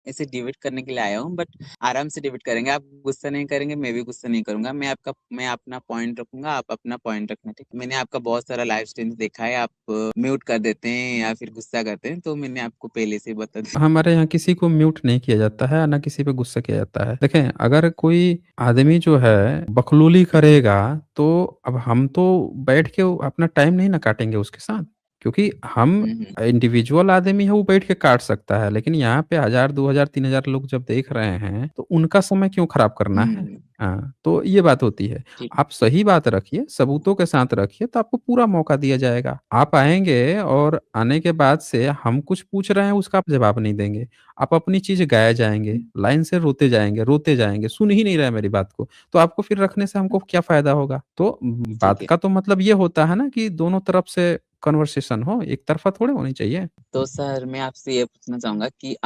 ऐसे डिबेट करने के लिए आया हूँ, बट आराम से डिबेट करेंगे। आप गुस्सा नहीं करेंगे, मैं भी गुस्सा नहीं करूंगा। मैं अपना पॉइंट रखूंगा, आप अपना पॉइंट रखना, ठीक है? मैंने आपका बहुत सारा लाइव स्ट्रीम देखा है, आप म्यूट कर देते हैं या फिर गुस्सा करते हैं, तो मैंने आपको पहले से बता दिया। हमारे यहाँ किसी को म्यूट नहीं किया जाता है, ना किसी पे गुस्सा किया जाता है। देखें, अगर कोई आदमी जो है बकलोली करेगा, तो अब हम तो बैठ के अपना टाइम नहीं ना काटेंगे उसके साथ, क्योंकि हम हम्म, इंडिविजुअल आदमी है, वो बैठ के काट सकता है, लेकिन यहाँ पे 1000, 2000, 3000 लोग जब देख रहे हैं, तो उनका समय क्यों खराब करना है? हम्म, हाँ, तो ये बात होती है। ठीक। आप सही बात रखिए, सबूतों के साथ रखिए, तो आपको पूरा मौका दिया जाएगा। आप आएँगे और आने के बाद से हम कुछ पूछ रहे हैं, उसका आप जवाब नहीं देंगे। आप अपनी चीज़ गाए जाएँगे, लाइन से रोते जाएँगे, सुन ही नहीं रहे मेरी बात को। तो आपको फिर रखने से हमको क्या फ़ायदा होगा? तो ठीक बात है। का तो मतलब ये होता है ना कि दोनों तरफ से कन्वर्सेशन हो, एक तरफ़ा थोड़ी होनी चाहिए। तो सर मैं आपसे ये पूछना चाहूंगा कि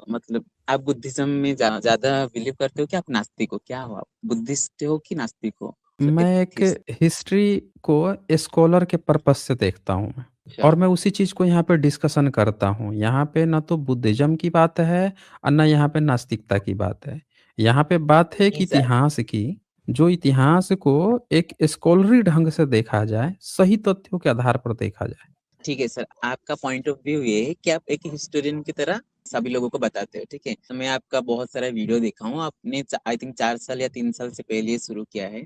मतलब आप बुद्धिज्म में ज्यादा बिलीव करते हो कि आप नास्तिक हो? क्या हो आप, बुद्धिस्ट हो कि नास्तिक हो? मैं एक एथिस्ट? हिस्ट्री को स्कॉलर के पर्पस से देखता हूँ मैं, अच्छा। और मैं उसी चीज़ को यहाँ पे डिस्कशन करता हूँ। यहाँ पे ना तो बुद्धिज़्म की बात है और ना यहाँ पे नास्तिकता की बात है। यहाँ पे बात है कि नहीं सर। इतिहास की, जो इतिहास को एक स्कॉलरी ढंग से देखा जाए, सही तथ्यों के आधार पर देखा जाए। ठीक है सर, आपका पॉइंट ऑफ व्यू ये है कि आप एक हिस्टोरियन की तरह सभी लोगों को बताते हो, ठीक है? तो मैं आपका बहुत सारा वीडियो देखा हूँ, आपने आई थिंक 4 साल या 3 साल से पहले शुरू किया है।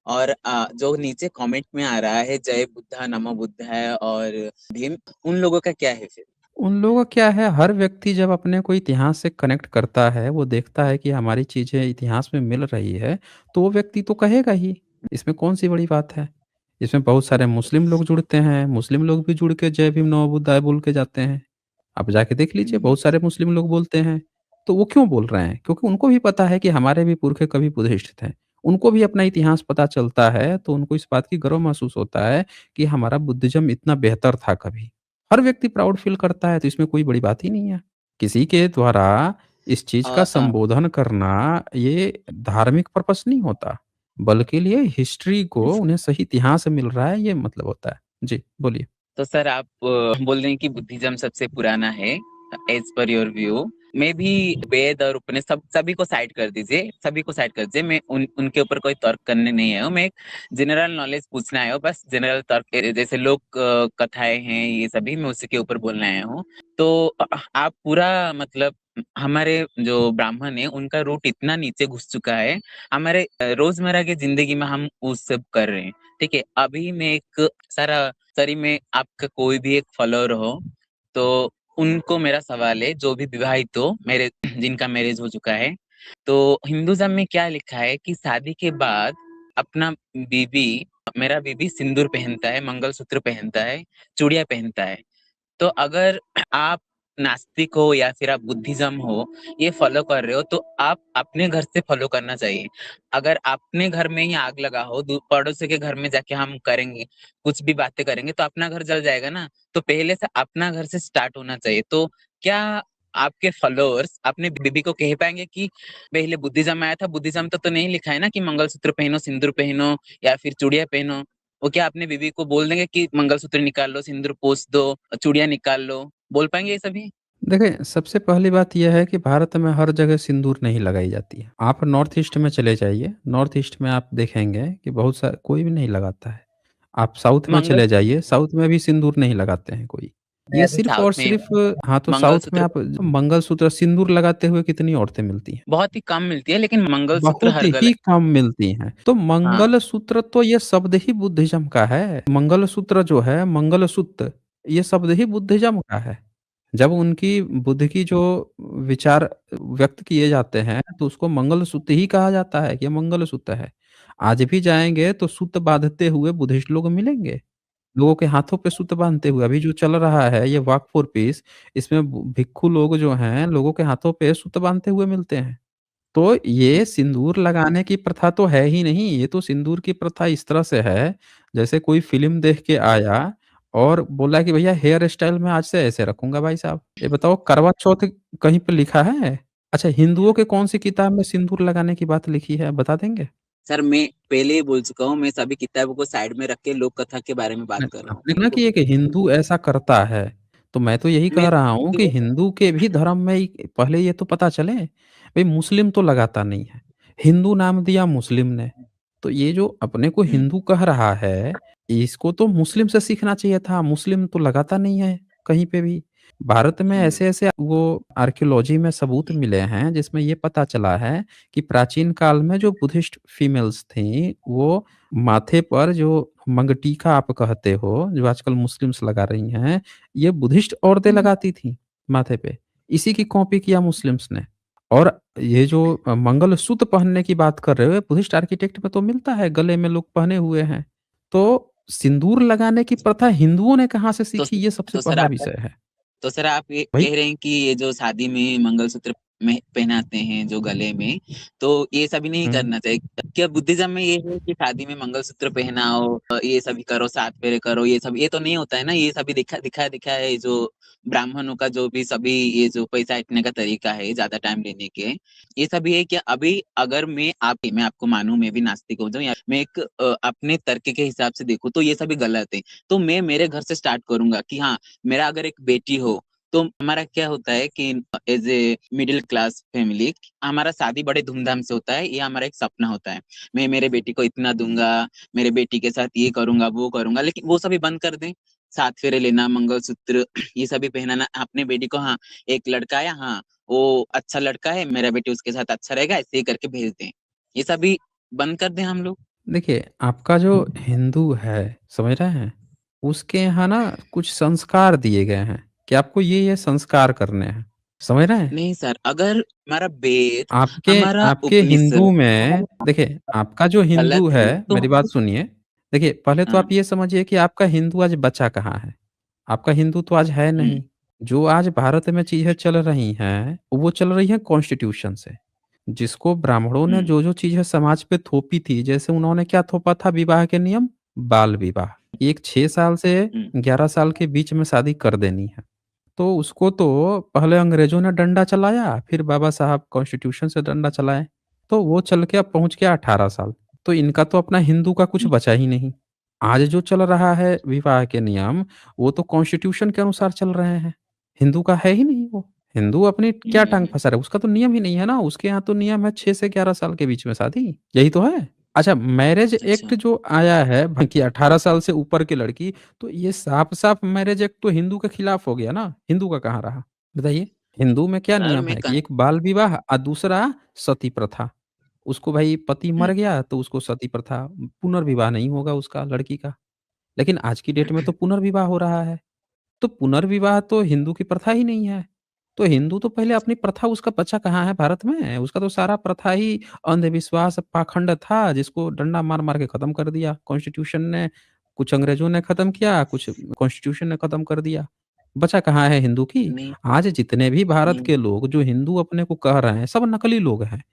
और जो नीचे कमेंट में आ रहा है जय बुद्धा नमो बुद्ध है और भीम, उन लोगों का क्या है फिर? उन लोगों का क्या है, हर व्यक्ति जब अपने को इतिहास से कनेक्ट करता है, वो देखता है कि हमारी चीज़ें इतिहास में मिल रही है, तो वो व्यक्ति तो कहेगा ही। इसमें कौन-सी बड़ी बात है? इसमें बहुत सारे मुस्लिम लोग जुड़ते हैं, मुस्लिम लोग भी जुड़ के जय भीम नमो बुद्धाय बोल के जाते हैं। आप जाके देख लीजिए, हम्म, बहुत सारे मुस्लिम लोग बोलते हैं। तो वो क्यों बोल रहे हैं? क्योंकि उनको भी पता है कि हमारे भी पुरखे कभी बुद्धिस्ट थे। उनको भी अपना इतिहास पता चलता है, तो उनको इस बात की गर्व महसूस होता है कि हमारा बुद्धिज़्म इतना बेहतर था कभी। हर व्यक्ति प्राउड फ़ील करता है, तो इसमें कोई बड़ी बात ही नहीं है। किसी के द्वारा इस चीज़ का और संबोधन करना, ये धार्मिक पर्पस नहीं होता, बल्कि ये हिस्ट्री को उन्हें सही इतिहास मिल रहा है, ये मतलब होता है। जी, बोलिए। तो सर आप बोल रहे हैं कि बुद्धिज्म सबसे पुराना है, एज पर योर व्यू। मैं भी वेद और उपनिषद सभी को साइड कर दीजिए, सभी को साइड कर दीजिए। मैं उनके ऊपर कोई तर्क करने नहीं आया हूँ, मैं एक जनरल नॉलेज पूछने आया हूँ, बस जनरल तर्क जैसे लोक कथाएं हैं ये सभी, मैं उसी के ऊपर बोलने आया हूँ। तो आप पूरा मतलब हमारे जो ब्राह्मण है उनका रूट इतना नीचे घुस चुका है, हमारे रोजमर्रा की जिंदगी में हम उस सब कर रहे हैं, ठीक है? अभी मैं एक सारा सरी में आपका कोई भी एक फॉलोअर हो, तो उनको मेरा सवाल है, जो भी विवाहित हो, मेरे जिनका मैरिज हो चुका है, तो हिंदुइज्म में क्या लिखा है कि शादी के बाद अपना बीबी मेरा बीबी सिंदूर पहनता है, मंगलसूत्र पहनता है, चूड़ियां पहनता है। तो अगर आप नास्तिक हो या फिर आप बुद्धिज्म हो, ये फॉलो कर रहे हो, तो आप अपने घर से फॉलो करना चाहिए। अगर अपने घर में ही आग लगा हो, पड़ोसी के घर में जाके हम करेंगे, कुछ भी बातें करेंगे, तो अपना घर जल जाएगा ना। तो पहले से अपना घर से स्टार्ट होना चाहिए। तो क्या आपके फॉलोअर्स अपने बीबी को कह पाएंगे कि पहले बुद्धिज्म आया था, बुद्धिज्म तो नहीं लिखा है ना कि मंगलसूत्र पहनो, सिंदूर पहनो या फिर चूड़ियां पहनो? वो क्या अपने बीबी को बोल देंगे कि मंगलसूत्र निकाल लो, सिंदूर पोंछ दो, चूड़ियां निकाल लो? बोल पाएंगे ये सभी? देखिए, सबसे पहली बात ये है कि भारत में हर जगह सिंदूर नहीं लगाई जाती है। आप नॉर्थ ईस्ट में चले जाइए, नॉर्थ ईस्ट में आप देखेंगे कि बहुत सा कोई भी नहीं लगाता है। आप साउथ में चले मंगलसूत्र। जाइए, साउथ में भी सिंदूर नहीं लगाते हैं कोई। मैं ये अभी सिर्फ़ साउथ और में ही सिर्फ़, हूँ। हाँ, तो साउथ में मंगलसूत्र आप मंगलसूत्र, सिंदूर लगाते हुए कितनी औरतें मिलती हैं? बहुत ही कम मिलती है, लेकिन मंगलसूत्र बहुत हर गले। ही कम मिलती हैं। तो हाँ। मंगलसूत्र तो ये शब्द ही बुद्धिज़्म का है। मंगलसूत्र जो है, मंगलसूत्र, ये शब्द ही बुद्धिज़्म का है। जब उनकी बुद्ध की जो विचार व्यक्त किए जाते हैं, तो उसको मंगलसूत्र ही कहा जाता है कि ये मंगलसूत्र है। आज भी जाएँगे तो सूत्र बाँधते हुए बुद्धिस्ट लोग मिलेंगे। लोगों के हाथों पे सूत्र बाँधते हुए, अभी जो चल रहा है ये वॉक फॉर पीस, इसमें भिक्षु लोग जो हैं, लोगों के हाथों पे सूत्र बाँधते हुए मिलते हैं। तो ये सिंदूर लगाने की प्रथा तो है ही नहीं, ये तो सिंदूर की प्रथा इस तरह से है, जैसे कोई फ़िल्म देख के आया और बोला कि भैया हेयर स्टाइल मैं आज से ऐसे रखूँगा भाई साहब। ये बताओ, करवा चौथ कहीं पे लिखा है? अच्छा, हिंदुओं के कौन-सी किताब में सिंदूर लगाने की बात लिखी है, बता देंगे? सर मैं पहले ही बोल चुका हूँ, मैं सभी किताबों को साइड में रख के लोक कथा के बारे में बात नहीं, कर रहा हूँ, आपने मेरे कहा को। कि एक हिंदू ऐसा करता है, तो मैं तो यही कह मेरे रहा हूँ कि हिंदू के भी धर्म में ही पहले ये तो पता चले, भई मुस्लिम तो लगाता नहीं है, हिंदू नाम दिया मुस्लिम ने। तो ये जो अपने को हुँ, हिंदू कह रहा है, इसको तो मुस्लिम से सीखना चाहिए था, मुस्लिम तो लगाता नहीं है कहीं पे भी। भारत में हुँ, ऐसे-ऐसे वो आर्कियोलॉजी में सबूत मिले हैं जिसमें ये पता चला है कि प्राचीन काल में जो बुद्धिस्ट फीमेल्स थीं, वो माथे पर जो मंगटीका आप कहते हो, जो आजकल मुस्लिम्स लगा रही हैं, ये बुद्धिस्ट औरतें हुँ, लगाती थीं माथे पे। इसी की कॉपी किया मुस्लिम्स ने। और ये जो मंगलसूत्र पहनने की बात कर रहे हो, ये बुद्धिस्ट आर्किटेक्ट में तो मिलता है, गले में लोग पहने हुए हैं। तो सिंदूर लगाने की प्रथा हिंदुओं ने कहाँ से तो सीखी, ये सबसे तो सर पहला आपका विषय है। तो सर आप ये भई कह रहे हैं कि ये जो शादी में मंगलसूत्र में पहनाते हैं जो गले में, तो ये सभी नहीं हुँ। करना चाहिए। क्या बुद्धिज्म में ये है कि शादी में मंगलसूत्र पहनाओ, ये सभी करो, 7 फेरे करो, ये सब ये तो नहीं होता है ना? ये सभी दिखा है जो ब्राह्मणों का जो भी सभी ये जो पैसा ऐंठने का तरीका है ज़्यादा टाइम लेने के, ये सभी है क्या? अभी अगर मैं आपको मानूँ, मैं भी नास्तिक हो जाऊँ या मैं एक अपने तर्क के हिसाब से देखूँ तो ये सभी गलत है। तो मैं मेरे घर से स्टार्ट करूँगा कि हाँ, मेरा अगर एक बेटी हो, तो हमारा क्या होता है कि as a middle class family हमारा शादी बड़े धूमधाम से होता है, ये हमारा एक सपना होता है। मैं मेरे बेटी को इतना दूंगा, मेरे बेटी के साथ ये करूंगा वो करूंगा, लेकिन वो सभी बंद कर दें। 7 फेरे लेना, मंगलसूत्र ये सभी पहनाना अपने बेटी को। हाँ, एक लड़का है, हाँ वो अच्छा लड़का है, मेरा बेटी उसके साथ अच्छा रहेगा, ऐसे ही करके भेज दें। ये सभी बंद कर दें हम लोग। देखिए, आपका जो हिंदू है, समझ रहे हैं? उसके यहाँ ना कुछ संस्कार दिए गए हैं कि आपको ये संस्कार करने हैं। समझ रहे हैं? नहीं सर, अगर हमारा वेद, आपके हमारा आपके हिंदू उपनिषद में देखिए, आपका जो हिंदू गलत है, है तो मेरी बात सुनिए। देखिए, पहले तो हाँ, आप ये समझिए कि आपका हिंदू आज बचा कहाँ है? आपका हिंदू तो आज है हुँ, नहीं। जो आज भारत में चीज़ें चल रही हैं, वो चल रही हैं कॉन्स्टिट्यूशन से। जिसको ब्राह्मणों ने हुँ, जो-जो चीज़ें समाज पे थोपी थी, जैसे उन्होंने क्या थोपा था विवाह के नियम? बाल विवाह। एक 6 साल से हुँ, 11 साल के बीच में शादी कर देनी है। तो उसको तो पहले अंग्रेज़ों ने डंडा चलाया, फिर बाबा साहब कॉन्स्टिट्यूशन से डंडा चलाए। तो वो चल के अब पहुँच गया 18 साल। तो इनका तो अपना हिंदू का कुछ हुँ, बचा ही नहीं। आज जो चल रहा है विवाह के नियम, वो तो कॉन्स्टिट्यूशन के अनुसार चल रहे हैं। हिंदू का है ही नहीं वो। हिंदू अपनी क्या टाँग हुँ, फँसा रहा है, उसका तो नियम ही नहीं है ना, उसके यहाँ तो नियम है 6 से 11 साल के बीच में शादी, यही तो है। अच्छा, मैरेज एक्ट अच्छा। जो आया है कि 18 साल से ऊपर की लड़की, तो ये साफ-साफ मैरेज एक्ट तो हिंदू के खिलाफ हो गया ना, हिंदू का कहाँ रहा? बताइए? हिंदू में क्या सर नियम मैं है कि कन एक बाल विवाह और दूसरा सती प्रथा। उसको भाई पति हुँ, मर गया तो उसको सती प्रथा, पुनर्विवाह नहीं होगा उसका लड़की का। लेकिन आज की डेट में तो पुनर्विवाह हो रहा है। तो पुनर्विवाह तो हिंदू की प्रथा ही नहीं है। तो हिंदू तो पहले अपनी प्रथा उसका बचा कहाँ है भारत में? उसका तो सारा प्रथा ही अंधविश्वास, पाखंड था जिसको डंडा मार-मार के खत्म कर दिया कॉन्स्टिट्यूशन ने। कुछ अंग्रेज़ों ने खत्म किया, कुछ कॉन्स्टिट्यूशन ने खत्म कर दिया। बचा कहाँ है हिंदू की? नहीं, आज जितने भी भारत नहीं, के लोग जो हिंदू अपने को कह रहे हैं, सब नकली लोग हैं।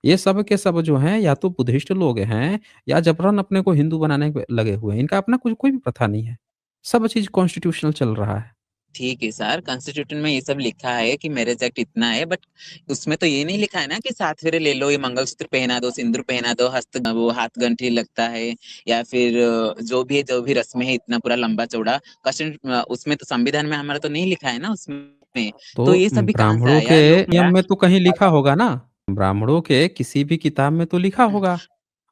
ये सब के सब जो हैं या तो बुद्धिस्ट लोग हैं या जबरन अपने को हिंदू बनाने पे लगे हुए हैं। इनका अपना कुछ कोई भी प्रथा नहीं है। सब चीज़ कॉन्स्टिट्यूशनल चल रहा है। ठीक है सर, कॉन्स्टिट्यूशन में ये सब लिखा है कि मैरेज एक्ट इतना है, बट उसमें तो ये नहीं लिखा है ना कि 7 फेरे ले लो, ये मंगलसूत्र पहना दो, सिंदूर पहना दो, वो हाथ गंठी लगता है, या फिर जो भी है, जो भी रस्में है, इतना पूरा लंबा-चौड़ा उसमें तो संविधान में हमारा तो नहीं लिखा है ना उसमें। तो तो ये सब भी कहाँ से ब्राह्मणों के आया? लोग नियम क्या में तो कहीं लिखा होगा ना? ब्राह्मणों के किसी भी किताब में तो लिखा हुँ, होगा।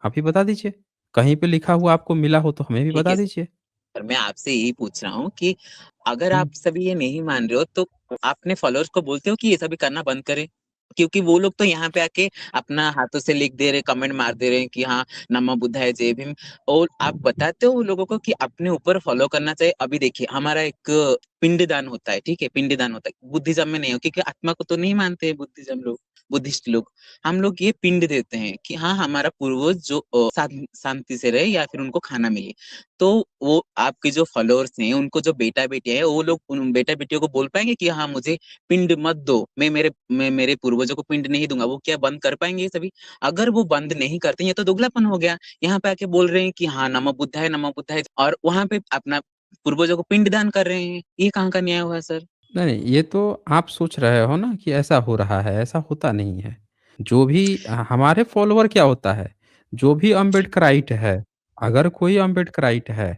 आप ही बता दीजिए। कहीं पे लिखा हुआ आपको मिला हो तो हमें भी ठीक बता है दीजिए। सर, मैं आपसे यही पूछ रहा हूँ कि अगर हुँ। आप सभी ये नहीं मान रहे हो, तो अपने फॉलोअर्स को बोलते हो कि ये सभी करना बंद करें? क्योंकि वो लोग तो यहाँ पे आके अपना हाथों से लिख दे रहे, कमेंट मार दे रहे हैं कि हाँ, नमो बुद्धाय, जय भीम। और आप बताते हो उन लोगों को कि अपने ऊपर फॉलो करना चाहिए। अभी देखिए, हमारा एक पिंडदान होता है, ठीक है? पिंडदान होता है। बुद्धिज़्म में नहीं हो, क्योंकि आत्मा को तो नहीं मानते हैं बुद्धिस्ट लोग। हम लोग ये पिंड देते हैं कि हाँ, हमारा पूर्वज जो शांति से रहे या फिर उनको खाना मिले। तो वो आपके जो फॉलोअर्स हैं, उनको जो बेटा-बेटियाँ हैं, वो लोग उन बेटा-बेटियों को बोल पाएँगे कि हाँ, मुझे पिंड मत दो, मैं मेरे पूर्वजों को पिंड नहीं दूँगा। वो क्या बंद कर पाएँगे ये सभी? अगर वो बंद नहीं करते, ये तो दोगलापन हो गया। यहाँ पे आके बोल रहे हैं कि हाँ, नमो बुद्धाय, और वहाँ पे अपना पूर्वजों को पिंड दान कर रहे हैं। ये कहाँ का न्याय हुआ सर? नहीं, नहीं, ये तो आप सोच रहे हो ना कि ऐसा हो रहा है, ऐसा होता नहीं है। जो भी हमारे फॉलोवर क्या होता है, जो भी अम्बेडकराइट है, अगर कोई अम्बेडकराइट है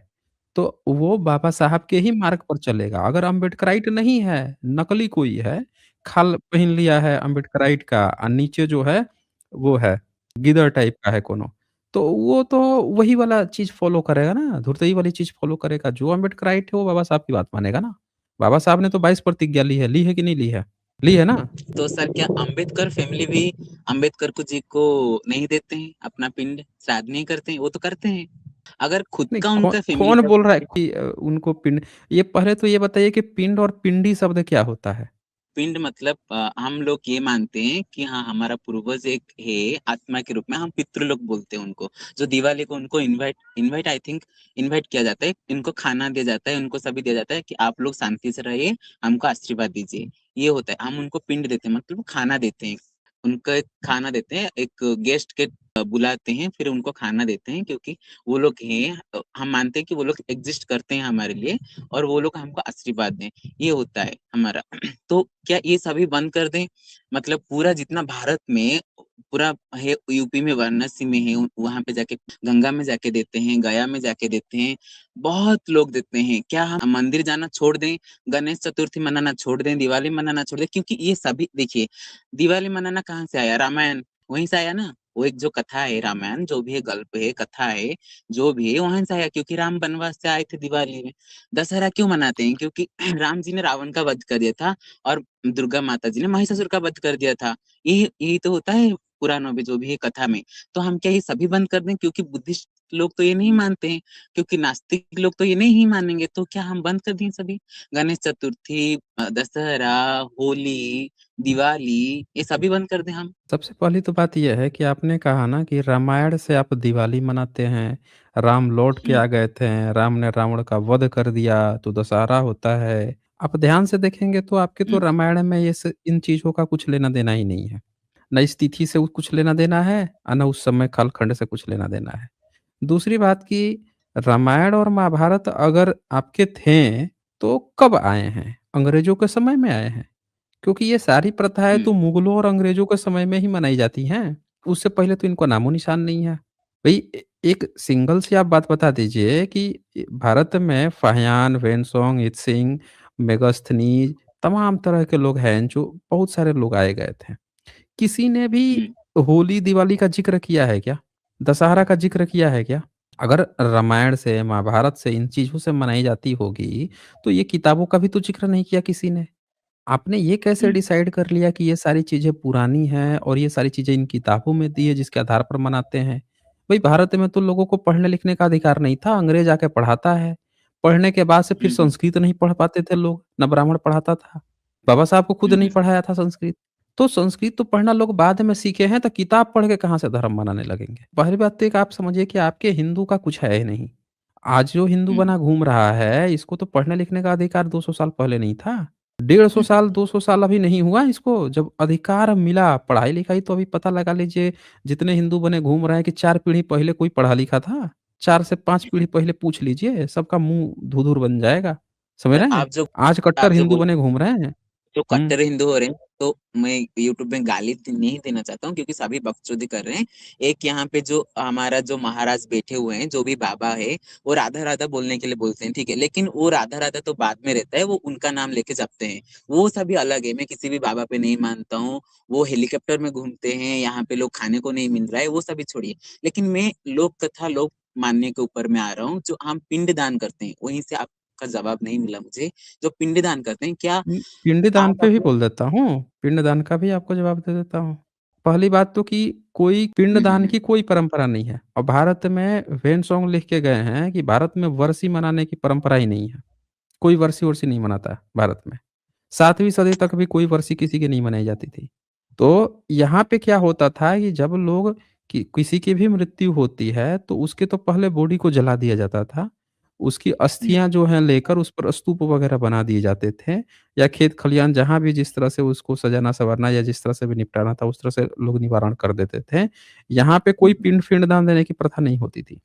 तो वो बाबा साहब के ही मार्ग पर चलेगा। अगर अम्बेडकराइट नहीं है, नकली कोई है, खाल पहिन लिया है अम्बेडकराइट का नीचे जो है वो है, गीदड़ टाइप का है कोनो, तो वो तो वही वाला चीज़ फ़ॉलो करेगा ना, धुरतई वाली चीज़ फ़ॉलो करेगा। जो अम्बेडकराइट है वो बाबा साहब की बात मानेगा ना। बाबा साहब ने तो 22 प्रतिज्ञा ली है कि नहीं ली है? ली है ना? तो सर क्या अंबेडकर फैमिली भी अंबेडकर को जी को नहीं देते हैं अपना पिंड श्राद्ध नहीं करते हैं? वो तो करते हैं। अगर खुद नहीं का कौन उनका फैमिली कौन का बोल रहा है कि उनको पिंड ये पहले तो ये बताइए कि पिंड और पिंडी शब्द क्या होता है? पिंड मतलब हम लोग ये मानते हैं कि हाँ हमारा पूर्वज एक है आत्मा के रूप में, हम पितृ लोग बोलते हैं उनको। जो दिवाली को उनको invite invite I think invite किया जाता है, इनको खाना दिया जाता है, उनको सभी दिया जाता है कि आप लोग शांति से रहिए, हमको आशीर्वाद दीजिए। ये होता है, हम उनको पिंड देते हैं, मतलब खाना देते हैं। उनको एक खाना देते हैं, एक गेस्ट के बुलाते हैं, फिर उनको खाना देते हैं, क्योंकि वो लोग हैं, हम मानते हैं कि वो लोग एग्जिस्ट करते हैं हमारे लिए, और वो लोग हमको आशीर्वाद दें। ये होता है हमारा। तो क्या ये सभी बंद कर दें? मतलब पूरा जितना भारत में पूरा है, यूपी में वाराणसी में है, वहां पे जाके गंगा में जाके देते हैं, गया में जाके देते हैं, बहुत लोग देते हैं। क्या हम मंदिर जाना छोड़ दें, गणेश चतुर्थी मनाना छोड़ दें, दिवाली मनाना छोड़ दें? क्योंकि ये सभी देखिए, दिवाली मनाना कहाँ से आया? रामायण वहीं से आया ना। वो एक जो कथा है, रामायण जो भी है, गल्प है, कथा है, जो भी है वहां से आया, क्योंकि राम वनवास से आए थे दिवाली में। दशहरा क्यों मनाते हैं? क्योंकि राम जी ने रावण का वध कर दिया था, और दुर्गा माता जी ने महिषासुर का वध कर दिया था। यही यही तो होता है पुराणों में, जो भी है कथा में। तो हम क्या ये सभी बंद कर दें? क्योंकि बुद्धिस्ट लोग तो ये नहीं मानते हैं, क्योंकि नास्तिक लोग तो ये नहीं मानेंगे, तो क्या हम बंद कर दें सभी? गणेश चतुर्थी, दशहरा, होली, दिवाली, ये सभी बंद कर दें हम? सबसे पहली तो बात ये है कि आपने कहा ना कि रामायण से आप दिवाली मनाते हैं, राम लौट के हम्म। आ गए थे, राम ने रावण का वध कर दिया तो दशहरा होता है। आप ध्यान से देखेंगे तो आपके तो हम्म। रामायण में इन चीज़ों का कुछ लेना-देना ही नहीं है। ना इस तिथि से कुछ लेना-देना है ना उस समय कालखंड से कुछ लेना-देना है। दूसरी बात कि रामायण और महाभारत अगर आपके थे, तो कब आए हैं? अंग्रेज़ों के समय में आए हैं। क्योंकि ये सारी प्रथाएँ हम्म। तो मुगलों और अंग्रेज़ों के समय में ही मनाई जाती हैं। उससे पहले तो इनका नामो-निशान नहीं है। भई एक सिंगल सी आप बात बता दीजिए कि भारत में फाहियान, वेनसोंग, इत्सिंग, मेगास्थनीज़ तमाम तरह के लोग हैं जो बहुत सारे लोग आए गए थे। किसी ने भी हम्म। होली, दिवाली का ज़िक्र किया है क्या? दशहरा का ज़िक्र किया है क्या? अगर रामायण से, महाभारत से, इन चीज़ों से मनाई जाती होगी, तो ये किताबों का भी तो ज़िक्र नहीं किया किसी ने। आपने ये कैसे हम्म। डिसाइड कर लिया कि ये सारी चीज़ें पुरानी हैं और ये सारी चीज़ें इन किताबों में दी है जिसके आधार पर मनाते हैं? भई भारत में तो लोगों को पढ़ने-लिखने का अधिकार नहीं था, अंग्रेज़ आके पढ़ाता है। पढ़ने के बाद से फिर हम्म। संस्कृत नहीं पढ़ पाते थे लोग, ना ब्राह्मण पढ़ाता था। बाबा साहब को खुद नहीं हम्म। पढ़ाया था संस्कृत। तो संस्कृत तो पढ़ना लोग बाद में सीखे हैं, तो किताब पढ़ के कहाँ से धर्म मनाने लगेंगे? पहली बात तो एक आप समझिए कि आपके हिंदू का कुछ है ही नहीं। आज जो हिंदू हम्म। बना घूम रहा है, इसको तो पढ़ने-लिखने का अधिकार 200 साल पहले नहीं था। 150 हम्म। साल, 200 साल अभी नहीं हुआ इसको, जब अधिकार मिला, पढ़ाई-लिखाई तो अभी पता लगा लीजिए, जितने हिंदू बने घूम रहे हैं कि 4 पीढ़ी पहले कोई पढ़ा-लिखा था? 4 से 5 पीढ़ी पहले पूछ लीजिए, सबका मुँह धुंधुर बन जाएगा। समझ सर रहे हैं? आप जो आज कट्टर आप जो हिंदू बोल बने घूम रहे हैं। जो हुँ। कट्टर हिंदू हो रहे हैं, तो मैं यूट्यूब में गाली नहीं देना चाहता हूँ, क्योंकि सभी बकचोदी कर रहे हैं। एक यहाँ पे जो हमारा जो महाराज बैठे हुए हैं, जो भी बाबा है, वो राधा राधा बोलने के लिए बोलते हैं, ठीक है, लेकिन वो राधा राधा तो बाद में रहता है, वो उनका नाम लेके जपते हैं। वो सभी अलग है, मैं किसी भी बाबा पे नहीं मानता हूँ। वो हेलीकॉप्टर में घूमते हैं, यहाँ पे लोग खाने को नहीं मिल रहा है, वो सभी छोड़िए। लेकिन मैं लोक कथा, लोक मानने के ऊपर में आ रहा हूँ। जो हम पिंड दान करते हैं, वहीं से आपका जवाब नहीं मिला मुझे। जो पिंड दान करते हैं, क्या पिंडदान आप पे भी अपने बोल देता हूँ, पिंडदान का भी आपको जवाब दे देता हूँ। पहली बात तो कि कोई पिंडदान हम्म। की कोई परंपरा नहीं है और भारत में वेन लिख के गए हैं कि भारत में वर्षी मनाने की परंपरा ही नहीं है। कोई वर्षी-वर्षी नहीं मनाता है भारत में। 7वीं सदी तक भी कोई वर्षी किसी की नहीं मनाई जाती थी। तो यहाँ पे क्या होता था कि जब लोग किसी की भी मृत्यु होती है, तो उसके तो पहले बॉडी को जला दिया जाता था। उसकी हम्म। अस्थियाँ जो हैं लेकर उस पर स्तूप वगैरह बना दिए जाते थे या खेत खलियान जहाँ भी जिस तरह से उसको सजाना-सँवारना या जिस तरह से भी निपटाना था, उस तरह से लोग निवारण कर देते थे। यहाँ पे कोई हम्म। पिंड-फिंड दान देने की प्रथा नहीं होती थी।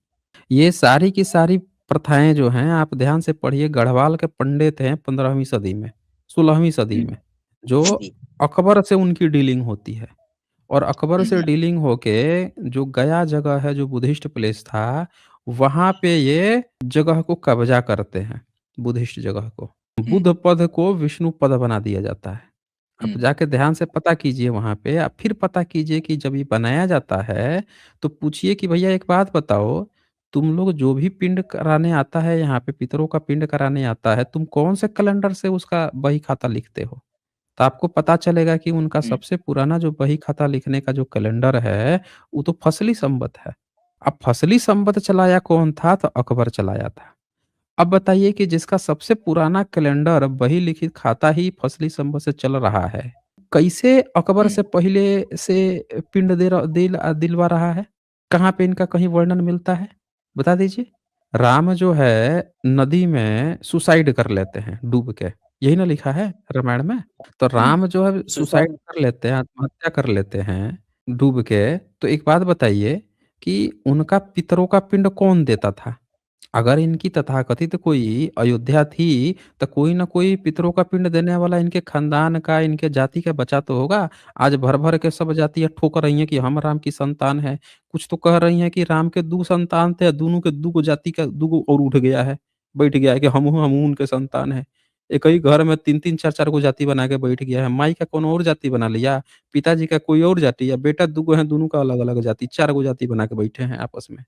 ये सारी की सारी प्रथाएँ जो हैं, आप ध्यान से पढ़िए गढ़वाल के पंडित हैं 15वीं सदी में, 16वीं सदी में, हम्म। जो जी। अकबर से उनकी डीलिंग होती है और अकबर से हम्म। डीलिंग होके जो गया जगह है, जो बुद्धिस्ट प्लेस था, वहाँ पे ये जगह को कब्ज़ा करते हैं, बुद्धिस्ट जगह को। हुँ, बुद्ध पद को विष्णु पद बना दिया जाता है। आप हुँ, जाके ध्यान से पता कीजिए वहाँ पे, आप फिर पता कीजिए कि जब ये बनाया जाता है, तो पूछिए कि भैया एक बात बताओ, तुम लोग जो भी पिंड कराने आता है यहाँ पे, पितरों का पिंड कराने आता है, तुम कौन से कैलेंडर से उसका बही खाता लिखते हो? तो आपको पता चलेगा कि उनका हुँ, सबसे पुराना जो बही खाता लिखने का जो कैलेंडर है, वो तो फसली संवत है। अब फसली संवत चलाया कौन था? तो अकबर चलाया था। अब बताइए कि जिसका सबसे पुराना कैलेंडर बही लिखित खाता ही फसली संवत से चल रहा है, कैसे अकबर हुँ, से पहले से पिंड दिलवा रहा है? कहाँ पे इनका कहीं वर्णन मिलता है? बता दीजिए। राम जो है नदी में सुसाइड कर लेते हैं डूब के, यही ना लिखा है रामायण में? तो हुँ, राम जो है सुसाइड सुसाइड कर लेते हैं, आत्महत्या कर लेते हैं डूब के, तो एक बात बताइए कि उनका पितरों का पिंड कौन देता था? अगर इनकी तथाकथित कोई अयोध्या थी, तो कोई न कोई पितरों का पिंड देने वाला इनके खानदान का, इनके जाति का बचा तो होगा। आज भर-भर के सब जातियाँ ठोक रही हैं कि हम राम की संतान हैं। कुछ तो कह रही हैं कि राम के 2 संतान थे, दोनों के दूगो जाति का दूगो और उठ गया है, बैठ गया है कि हमहू उनके संतान हैं। एक ही घर में 3-3 4-4 गो जाति बना के बैठ गया है। माई का कोनो और जाति बना लिया, पिताजी का कोई और जाति, या बेटा दूगो हैं, दोनों का अलग-अलग जाति, 4 गो जाति बना के बैठे हैं आपस में।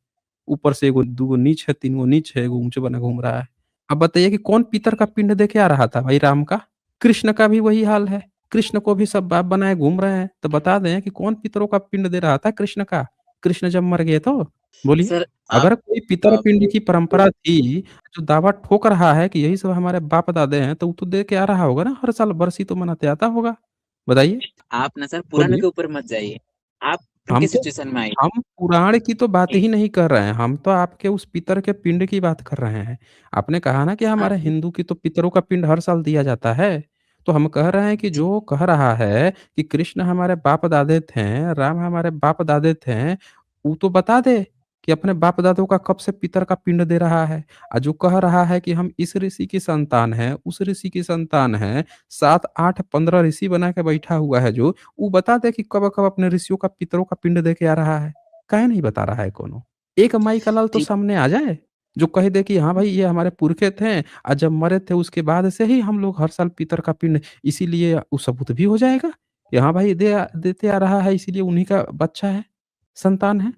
ऊपर से एगो, दूगो नीच है, 3 गो नीच है, एगो ऊँचे बना घूम रहा है। अब बताइए कि कौन पीतर का पिंड दे के आ रहा था भाई राम का? कृष्ण का भी वही हाल है। कृष्ण को भी सब बाप बनाए घूम रहे हैं। तो बता दें कि कौन पितरों का पिंड दे रहा था कृष्ण का? कृष्ण जब मर गए तो? बोलिए। सर आप अगर कोई पितर पिंड की परंपरा थी, जो दावा ठोक रहा है कि यही सब हमारे बाप-दादे हैं, तो वो तो दे के आ रहा होगा ना, हर साल बरसी तो मनाते आता होगा। बताइए, आप ना सर पुराने बोलिए। के ऊपर मत जाइए। आप हम उनके तो सिचुएशन में आइए। हम पुराण की तो बात ही नहीं कर रहे हैं, हम तो आपके उस पितर के पिंड की बात कर रहे हैं। आपने कहा ना कि आप हमारे हिंदू की तो पितरों का पिंड हर साल दिया जाता है। तो हम कह रहे हैं कि जो कह रहा है कि कृष्ण हमारे बाप-दादे थे, राम हमारे बाप-दादे थे, वो तो बता दे कि अपने बाप-दादों का कब से पितर का पिंड दे रहा है। जो कह रहा है कि हम इस ऋषि की संतान हैं, उस ऋषि की संतान हैं, 7, 8, 15 ऋषि बना के बैठा हुआ है जो, वो बता दे कि कब-कब अपने ऋषियों का पितरों का पिंड दे के आ रहा है। काहे नहीं बता रहा है कोनो? एक माई का लाल तो ठीक सामने आ जाए, जो कह दे कि हाँ भाई ये हमारे पुरखे थे, जब मरे थे उसके बाद से ही हम लोग हर साल पितर का पिंड, इसीलिए वो सबूत भी हो जाएगा कि हाँ भाई देते आ रहा है, इसीलिए उन्हीं का बच्चा है, संतान है।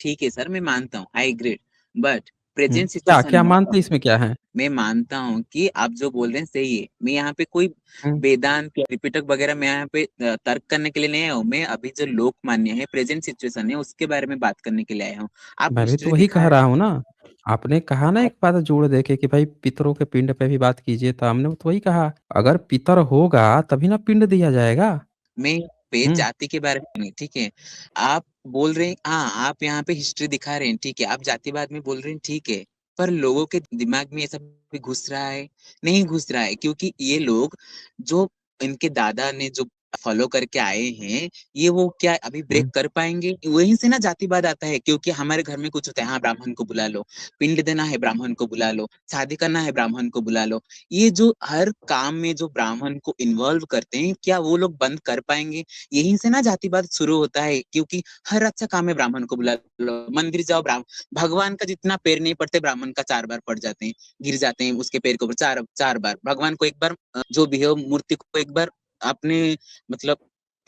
ठीक है सर, मैं मानता हूँ, आई एग्री। बट हुँ। प्रेज़ेंट क्या सिचुएशन क्या में मानते इसमें क्या है? मैं मानता हूँ कि आप जो बोल रहे हैं सही है। मैं यहाँ पे कोई हुँ। वेदांत या त्रिपिटक वगैरह मैं यहाँ पे तर्क करने के लिए नहीं आया हूँ। मैं अभी जो लोकमान्य है, प्रेज़ेंट सिचुएशन है, उसके बारे में बात करने के लिए आया हूँ। आप मैं भी तो हिस्ट्री वही दिखा कह रहे रहा हैं। हूँ ना। आपने कहा ना आप एक बात जोड़ दे के कि भाई पितरों के पिंड पे भी बात कीजिए, तो हमने तो वही कहा, अगर पितर होगा तभी ना पिंड दिया जाएगा। मैं यहाँ पे हुँ, जाति के बारे में नहीं, ठीक है? आप बोल रहे हैं हाँ, आप यहाँ पे हिस्ट्री दिखा रहे हैं, ठीक है। आप जातिवाद में बोल रहे हैं, ठीक है। पर लोगों के दिमाग में ये सब भी घुस रहा है? नहीं घुस रहा है, क्योंकि ये लोग जो इनके दादा ने जो फॉलो करके आए हैं, ये वो क्या अभी ब्रेक हुँ, कर पाएँगे? वहीं से ना जातिवाद आता है, क्योंकि हमारे घर में कुछ होता है, हाँ, ब्राह्मण को बुला लो, पिंड देना है ब्राह्मण को बुला लो, शादी करना है ब्राह्मण को बुला लो। ये जो हर काम में जो ब्राह्मण को इन्वॉल्व करते हैं, क्या वो लोग बंद कर पाएँगे? यहीं से ना जातिवाद शुरू होता है, क्योंकि हर अच्छा काम में ब्राह्मण को बुला लो, मंदिर जाओ भगवान का जितना पैर नहीं पड़ते, ब्राह्मण का 4 बार पड़ जाते हैं, गिर जाते हैं उसके पैर के ऊपर 4 बार। भगवान को एक बार जो भी हो मूर्ति को एक बार आपने मतलब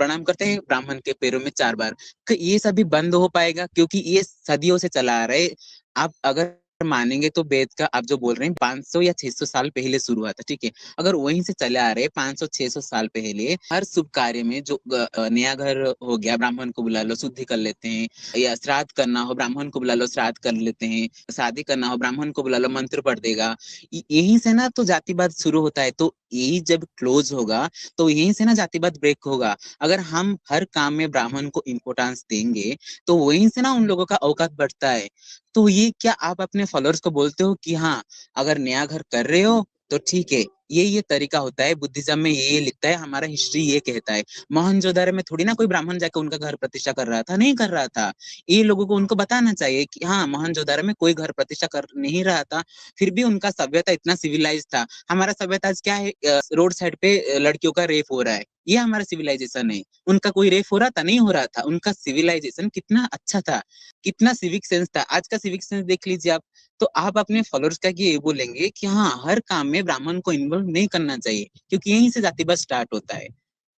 प्रणाम करते हैं, ब्राह्मण के पैरों में 4 बार। ये सभी बंद हो पाएगा, क्योंकि ये सदियों से चला आ रहा है। आप अगर मानेंगे तो वेद का आप जो बोल रहे हैं 500 या 600 साल पहले शुरू हुआ था, ठीक है? अगर वहीं से चले आ रहे 500-600 साल पहले हर शुभ कार्य में जो नया घर हो गया ब्राह्मण को बुला लो, शुद्धि कर लेते हैं, या श्राद्ध करना हो ब्राह्मण को बुला लो, श्राद्ध कर लेते हैं, शादी करना हो ब्राह्मण को बुला लो, मंत्र पढ़ देगा। यहीं से ना तो जातिवाद शुरू होता है। तो यही जब क्लोज होगा तो यहीं से ना जातिवाद ब्रेक होगा। अगर हम हर काम में ब्राह्मण को इम्पोर्टेंस देंगे तो वहीं से ना उन लोगों का औकात बढ़ता है। तो ये क्या आप अपने फॉलोअर्स को बोलते हो कि हाँ, अगर नया घर कर रहे हो तो ठीक है, ये तरीका होता है, बुद्धिज्म में ये लिखता है, हमारा हिस्ट्री ये कहता है। मोहनजोदड़ो में थोड़ी ना कोई ब्राह्मण जाके उनका घर प्रतिष्ठा कर रहा था, नहीं कर रहा था। ये लोगों को उनको बताना चाहिए कि हाँ, मोहनजोदड़ो में कोई घर प्रतिष्ठा कर नहीं रहा था, फिर भी उनका सभ्यता इतना सिविलाइज था। हमारा सभ्यता आज क्या है, रोड साइड पे लड़कियों का रेप हो रहा है। ये हमारा सिविलाइजेशन है। उनका कोई रेप हो रहा था? नहीं हो रहा था। उनका सिविलाइजेशन कितना अच्छा था, कितना सिविक सेंस था। आज का सिविक सेंस देख लीजिए आप। तो आप अपने फॉलोअर्स का ये बोलेंगे कि हाँ, हर काम में ब्राह्मण को इन्वॉल्व नहीं करना चाहिए, क्योंकि यहीं से जातिवाद स्टार्ट होता है।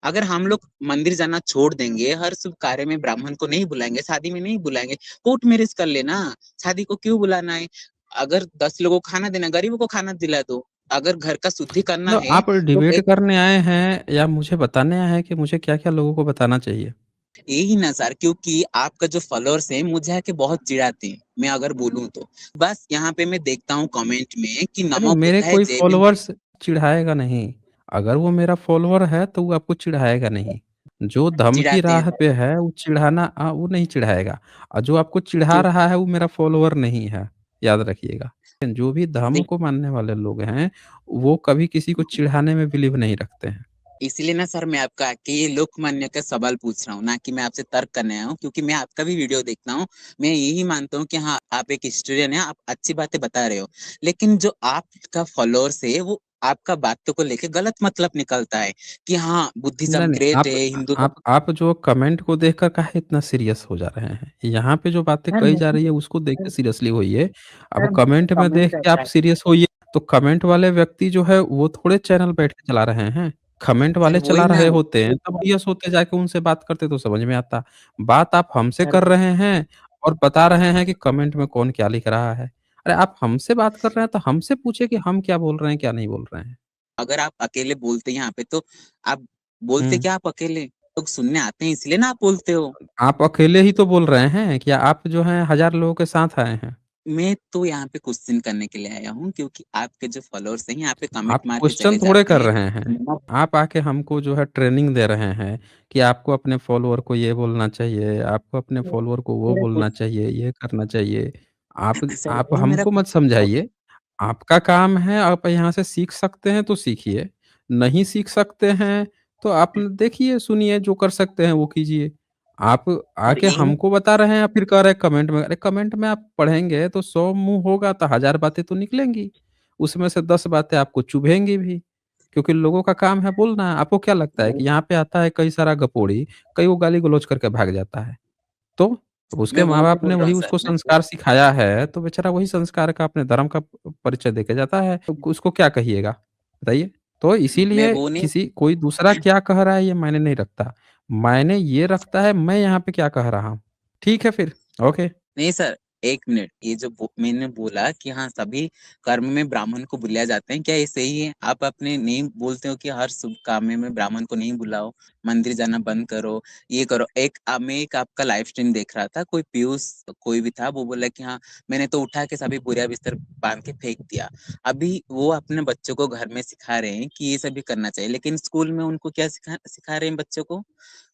अगर हम लोग मंदिर जाना छोड़ देंगे, हर शुभ कार्य में ब्राह्मण को नहीं बुलाएंगे, शादी में नहीं बुलाएंगे, कोर्ट मैरिज कर लेना। शादी को क्यों बुलाना है? अगर 10 लोगों को खाना देना, गरीबों को खाना दिला दो। अगर घर का शुद्धि करना मतलब है आप तो डिबेट एक, करने आए हैं या मुझे बताने आए हैं कि मुझे क्या-क्या लोगों को बताना चाहिए? यही ना सर, क्योंकि आपका जो फॉलोअर्स है मुझे आके बहुत चिढ़ाते हैं, मैं अगर बोलूं तो। बस यहाँ पे मैं देखता हूँ कमेंट में कि अरे नमक मेरे होता है कोई जय भीम। फॉलोवर्स चिढ़ाएगा नहीं। अगर वो मेरा फॉलोवर है तो वो आपको चिढ़ाएगा नहीं। जो धर्म की चिढ़ाते हैं राह सर। पे है वो चिढ़ाना वो नहीं चिढ़ाएगा और जो आपको चिढ़ा क्यों? रहा है वो मेरा फॉलोवर नहीं है, याद रखिएगा। जो भी धर्म देख, को मानने वाले लोग हैं, वो कभी किसी को चिढ़ाने में बिलीव नहीं रखते हैं। इसलिए ना सर मैं आपका आके ये लोकमान्य का सवाल पूछ रहा हूँ, ना कि मैं आपसे तर्क करने आया हूँ, क्योंकि मैं आपका भी वीडियो देखता हूँ। मैं यही मानता हूँ कि हाँ, आप एक हिस्टोरियन है, आप अच्छी बातें बता रहे हो। लेकिन जो आपका फॉलोअर्स है वो आपका बातों को लेके गलत मतलब निकलता है कि हाँ, नहीं, बुद्धिज्म नहीं, ग्रेट है, हिंदू धर्म। आप जो कमेंट को देखकर काहे इतना सीरियस हो जा रहे हैं? यहाँ पे जो बातें सर कही जा नहीं, रही है उसको देख के सर, सीरियसली होइए। अब सर कमेंट में कमेंट देख के करता आप है। सीरियस होइए, तो कमेंट वाले व्यक्ति जो है वो थोड़े चैनल बैठ के चला रहे हैं। कमेंट सर वाले वही चला ना। रहे होते हैं तब सीरियस होते जाके उनसे बात करते तो समझ में आता। बात आप हमसे सर कर रहे हैं और बता रहे हैं कि कमेंट में कौन क्या लिख रहा है। अरे आप हमसे बात कर रहे हैं तो हमसे पूछिए कि हम क्या बोल रहे हैं, क्या नहीं बोल रहे हैं। अगर आप अकेले बोलते यहाँ पे तो आप बोलते हुँ। क्या, आप अकेले लोग सुनने आते हैं इसलिए ना आप बोलते हो। आप अकेले ही तो बोल रहे हैं, क्या आप जो हैं हज़ार लोगों के साथ आए हैं? मैं तो यहाँ पे क्वेश्चन करने के लिए आया हूँ, क्योंकि आपके जो फॉलोअर्स हैं यहाँ पे कमेंट आप मार के क्वेश्चन चले थोड़े जाते कर हैं। रहे हैं। आप आके हमको जो है ट्रेनिंग दे रहे हैं कि आपको अपने फॉलोवर को ये बोलना चाहिए, आपको अपने फॉलोवर को वो मेरा बोलना क्वेश्चन चाहिए, ये करना चाहिए। आप सर, आप वो मेरा हमको मत समझाइए। आपका काम है, आप यहाँ से सीख सकते हैं तो सीखिए, नहीं सीख सकते हैं तो आप देखिए, सुनिए, जो कर सकते हैं वो कीजिए। आप सर आके यही। हमको बता रहे हैं फिर कह रहे हैं कमेंट में, अरे कमेंट में आप पढ़ेंगे तो 100 मुँह होगा तो हज़ार बातें तो निकलेंगी। उसमें से 10 बातें आपको चुभेंगी भी, क्योंकि लोगों का काम है बोलना। आपको क्या लगता है कि यहाँ पे आता है कई सारा गपोड़ी, कई वो गाली-गलौच करके भाग जाता है। तो? अब उसके मैं वही तो माँ-बाप ने बोल रहा वही हूँ सर। उसको संस्कार सिखाया है, तो बेचारा वही संस्कार का अपने धर्म का परिचय देके जाता है। तो उसको क्या कहिएगा? बताइए? तो मैं इसीलिए वो नहीं। किसी कोई दूसरा क्या कह रहा है ये मायने नहीं रखता। मायने ये रखता है मैं यहाँ पे क्या कह रहा हूँ। ठीक है फिर, ओके। नहीं सर, एक मिनट, ये जो मैंने बोला कि हाँ, सभी कर्म में ब्राह्मण को बुलाया जाते हैं, क्या ये सही है? आप अपने नहीं बोलते हो कि हर शुभ काम में ब्राह्मण को नहीं बुलाओ, मंदिर जाना बंद करो, ये करो। मैं एक आपका लाइव स्ट्रीम देख रहा था, कोई पीयूष कोई भी था, वो बोला कि हाँ, मैंने तो उठा के सभी बोरिया बिस्तर बांध के फेंक दिया। अभी वो अपने बच्चों को घर में सिखा रहे हैं कि ये सभी करना चाहिए, लेकिन स्कूल में उनको क्या सिखा रहे हैं बच्चों को?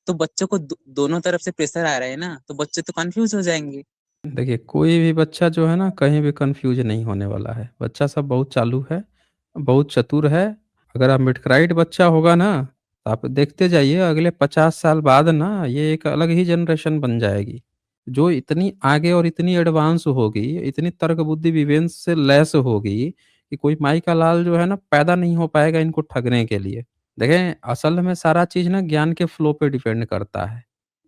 तो बच्चों को दोनों तरफ से प्रेशर आ रहा है ना, तो बच्चे तो कंफ्यूज हो जाएंगे। देखिए, कोई भी बच्चा जो है ना कहीं भी कन्फ्यूज़ नहीं होने वाला है। बच्चा सब बहुत चालू है, बहुत चतुर है। अगर अम्बिटक्राइट बच्चा होगा ना, तो आप देखते जाइए अगले 50 साल बाद ना ये एक अलग ही जनरेशन बन जाएगी। जो इतनी आगे और इतनी एडवांस होगी, इतनी तर्क बुद्धि विवेक से लैस होगी कि कोई माई का लाल जो है ना पैदा नहीं हो पाएगा इनको ठगने के लिए। देखें, असल में सारा चीज़ ना ज्ञान के फ्लो पे डिपेंड करता है।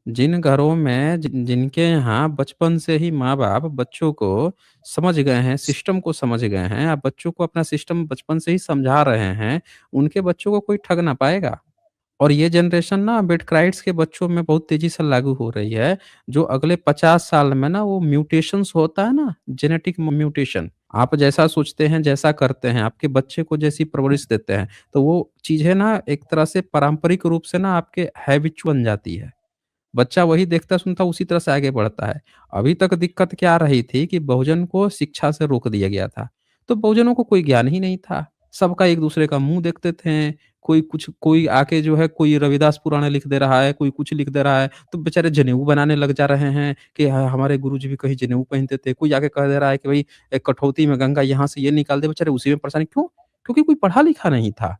जिन घरों में जिनके यहाँ बचपन से ही माँ-बाप बच्चों को समझ गए हैं, सिस्टम को समझ गए हैं, आप बच्चों को अपना सिस्टम बचपन से ही समझा रहे हैं, उनके बच्चों को कोई ठग ना पाएगा। और ये जनरेशन ना बिटक्राइट्स के बच्चों में बहुत तेज़ी से लागू हो रही है, जो अगले 50 साल में ना वो म्यूटेशंस होता है ना, जेनेटिक म्यूटेशन, आप जैसा सोचते हैं, जैसा करते हैं, आपके बच्चे को जैसी परवरिश देते हैं, तो वो चीज़ें ना एक तरह से पारंपरिक रूप से ना आपके हैबिचुअल बन जाती है। बच्चा वही देखता सुनता उसी तरह से आगे बढ़ता है। अभी तक दिक्कत क्या रही थी कि बहुजन को शिक्षा से रोक दिया गया था। तो बहुजनों को कोई ज्ञान ही नहीं था। सबका एक-दूसरे का मुँह देखते थे। कोई आके जो है कोई रविदास पुराण लिख दे रहा है, कोई कुछ लिख दे रहा है, तो बेचारे जनेऊ बनाने लग जा रहे हैं कि हमारे गुरुजी भी कहीं जनेऊ पहनते थे। कोई आके कह दे रहा है कि भई कठौती में गंगा यहाँ से ये निकाल दे, बेचारे उसी में परेशानी क्यों? क्योंकि कोई पढ़ा-लिखा नहीं था।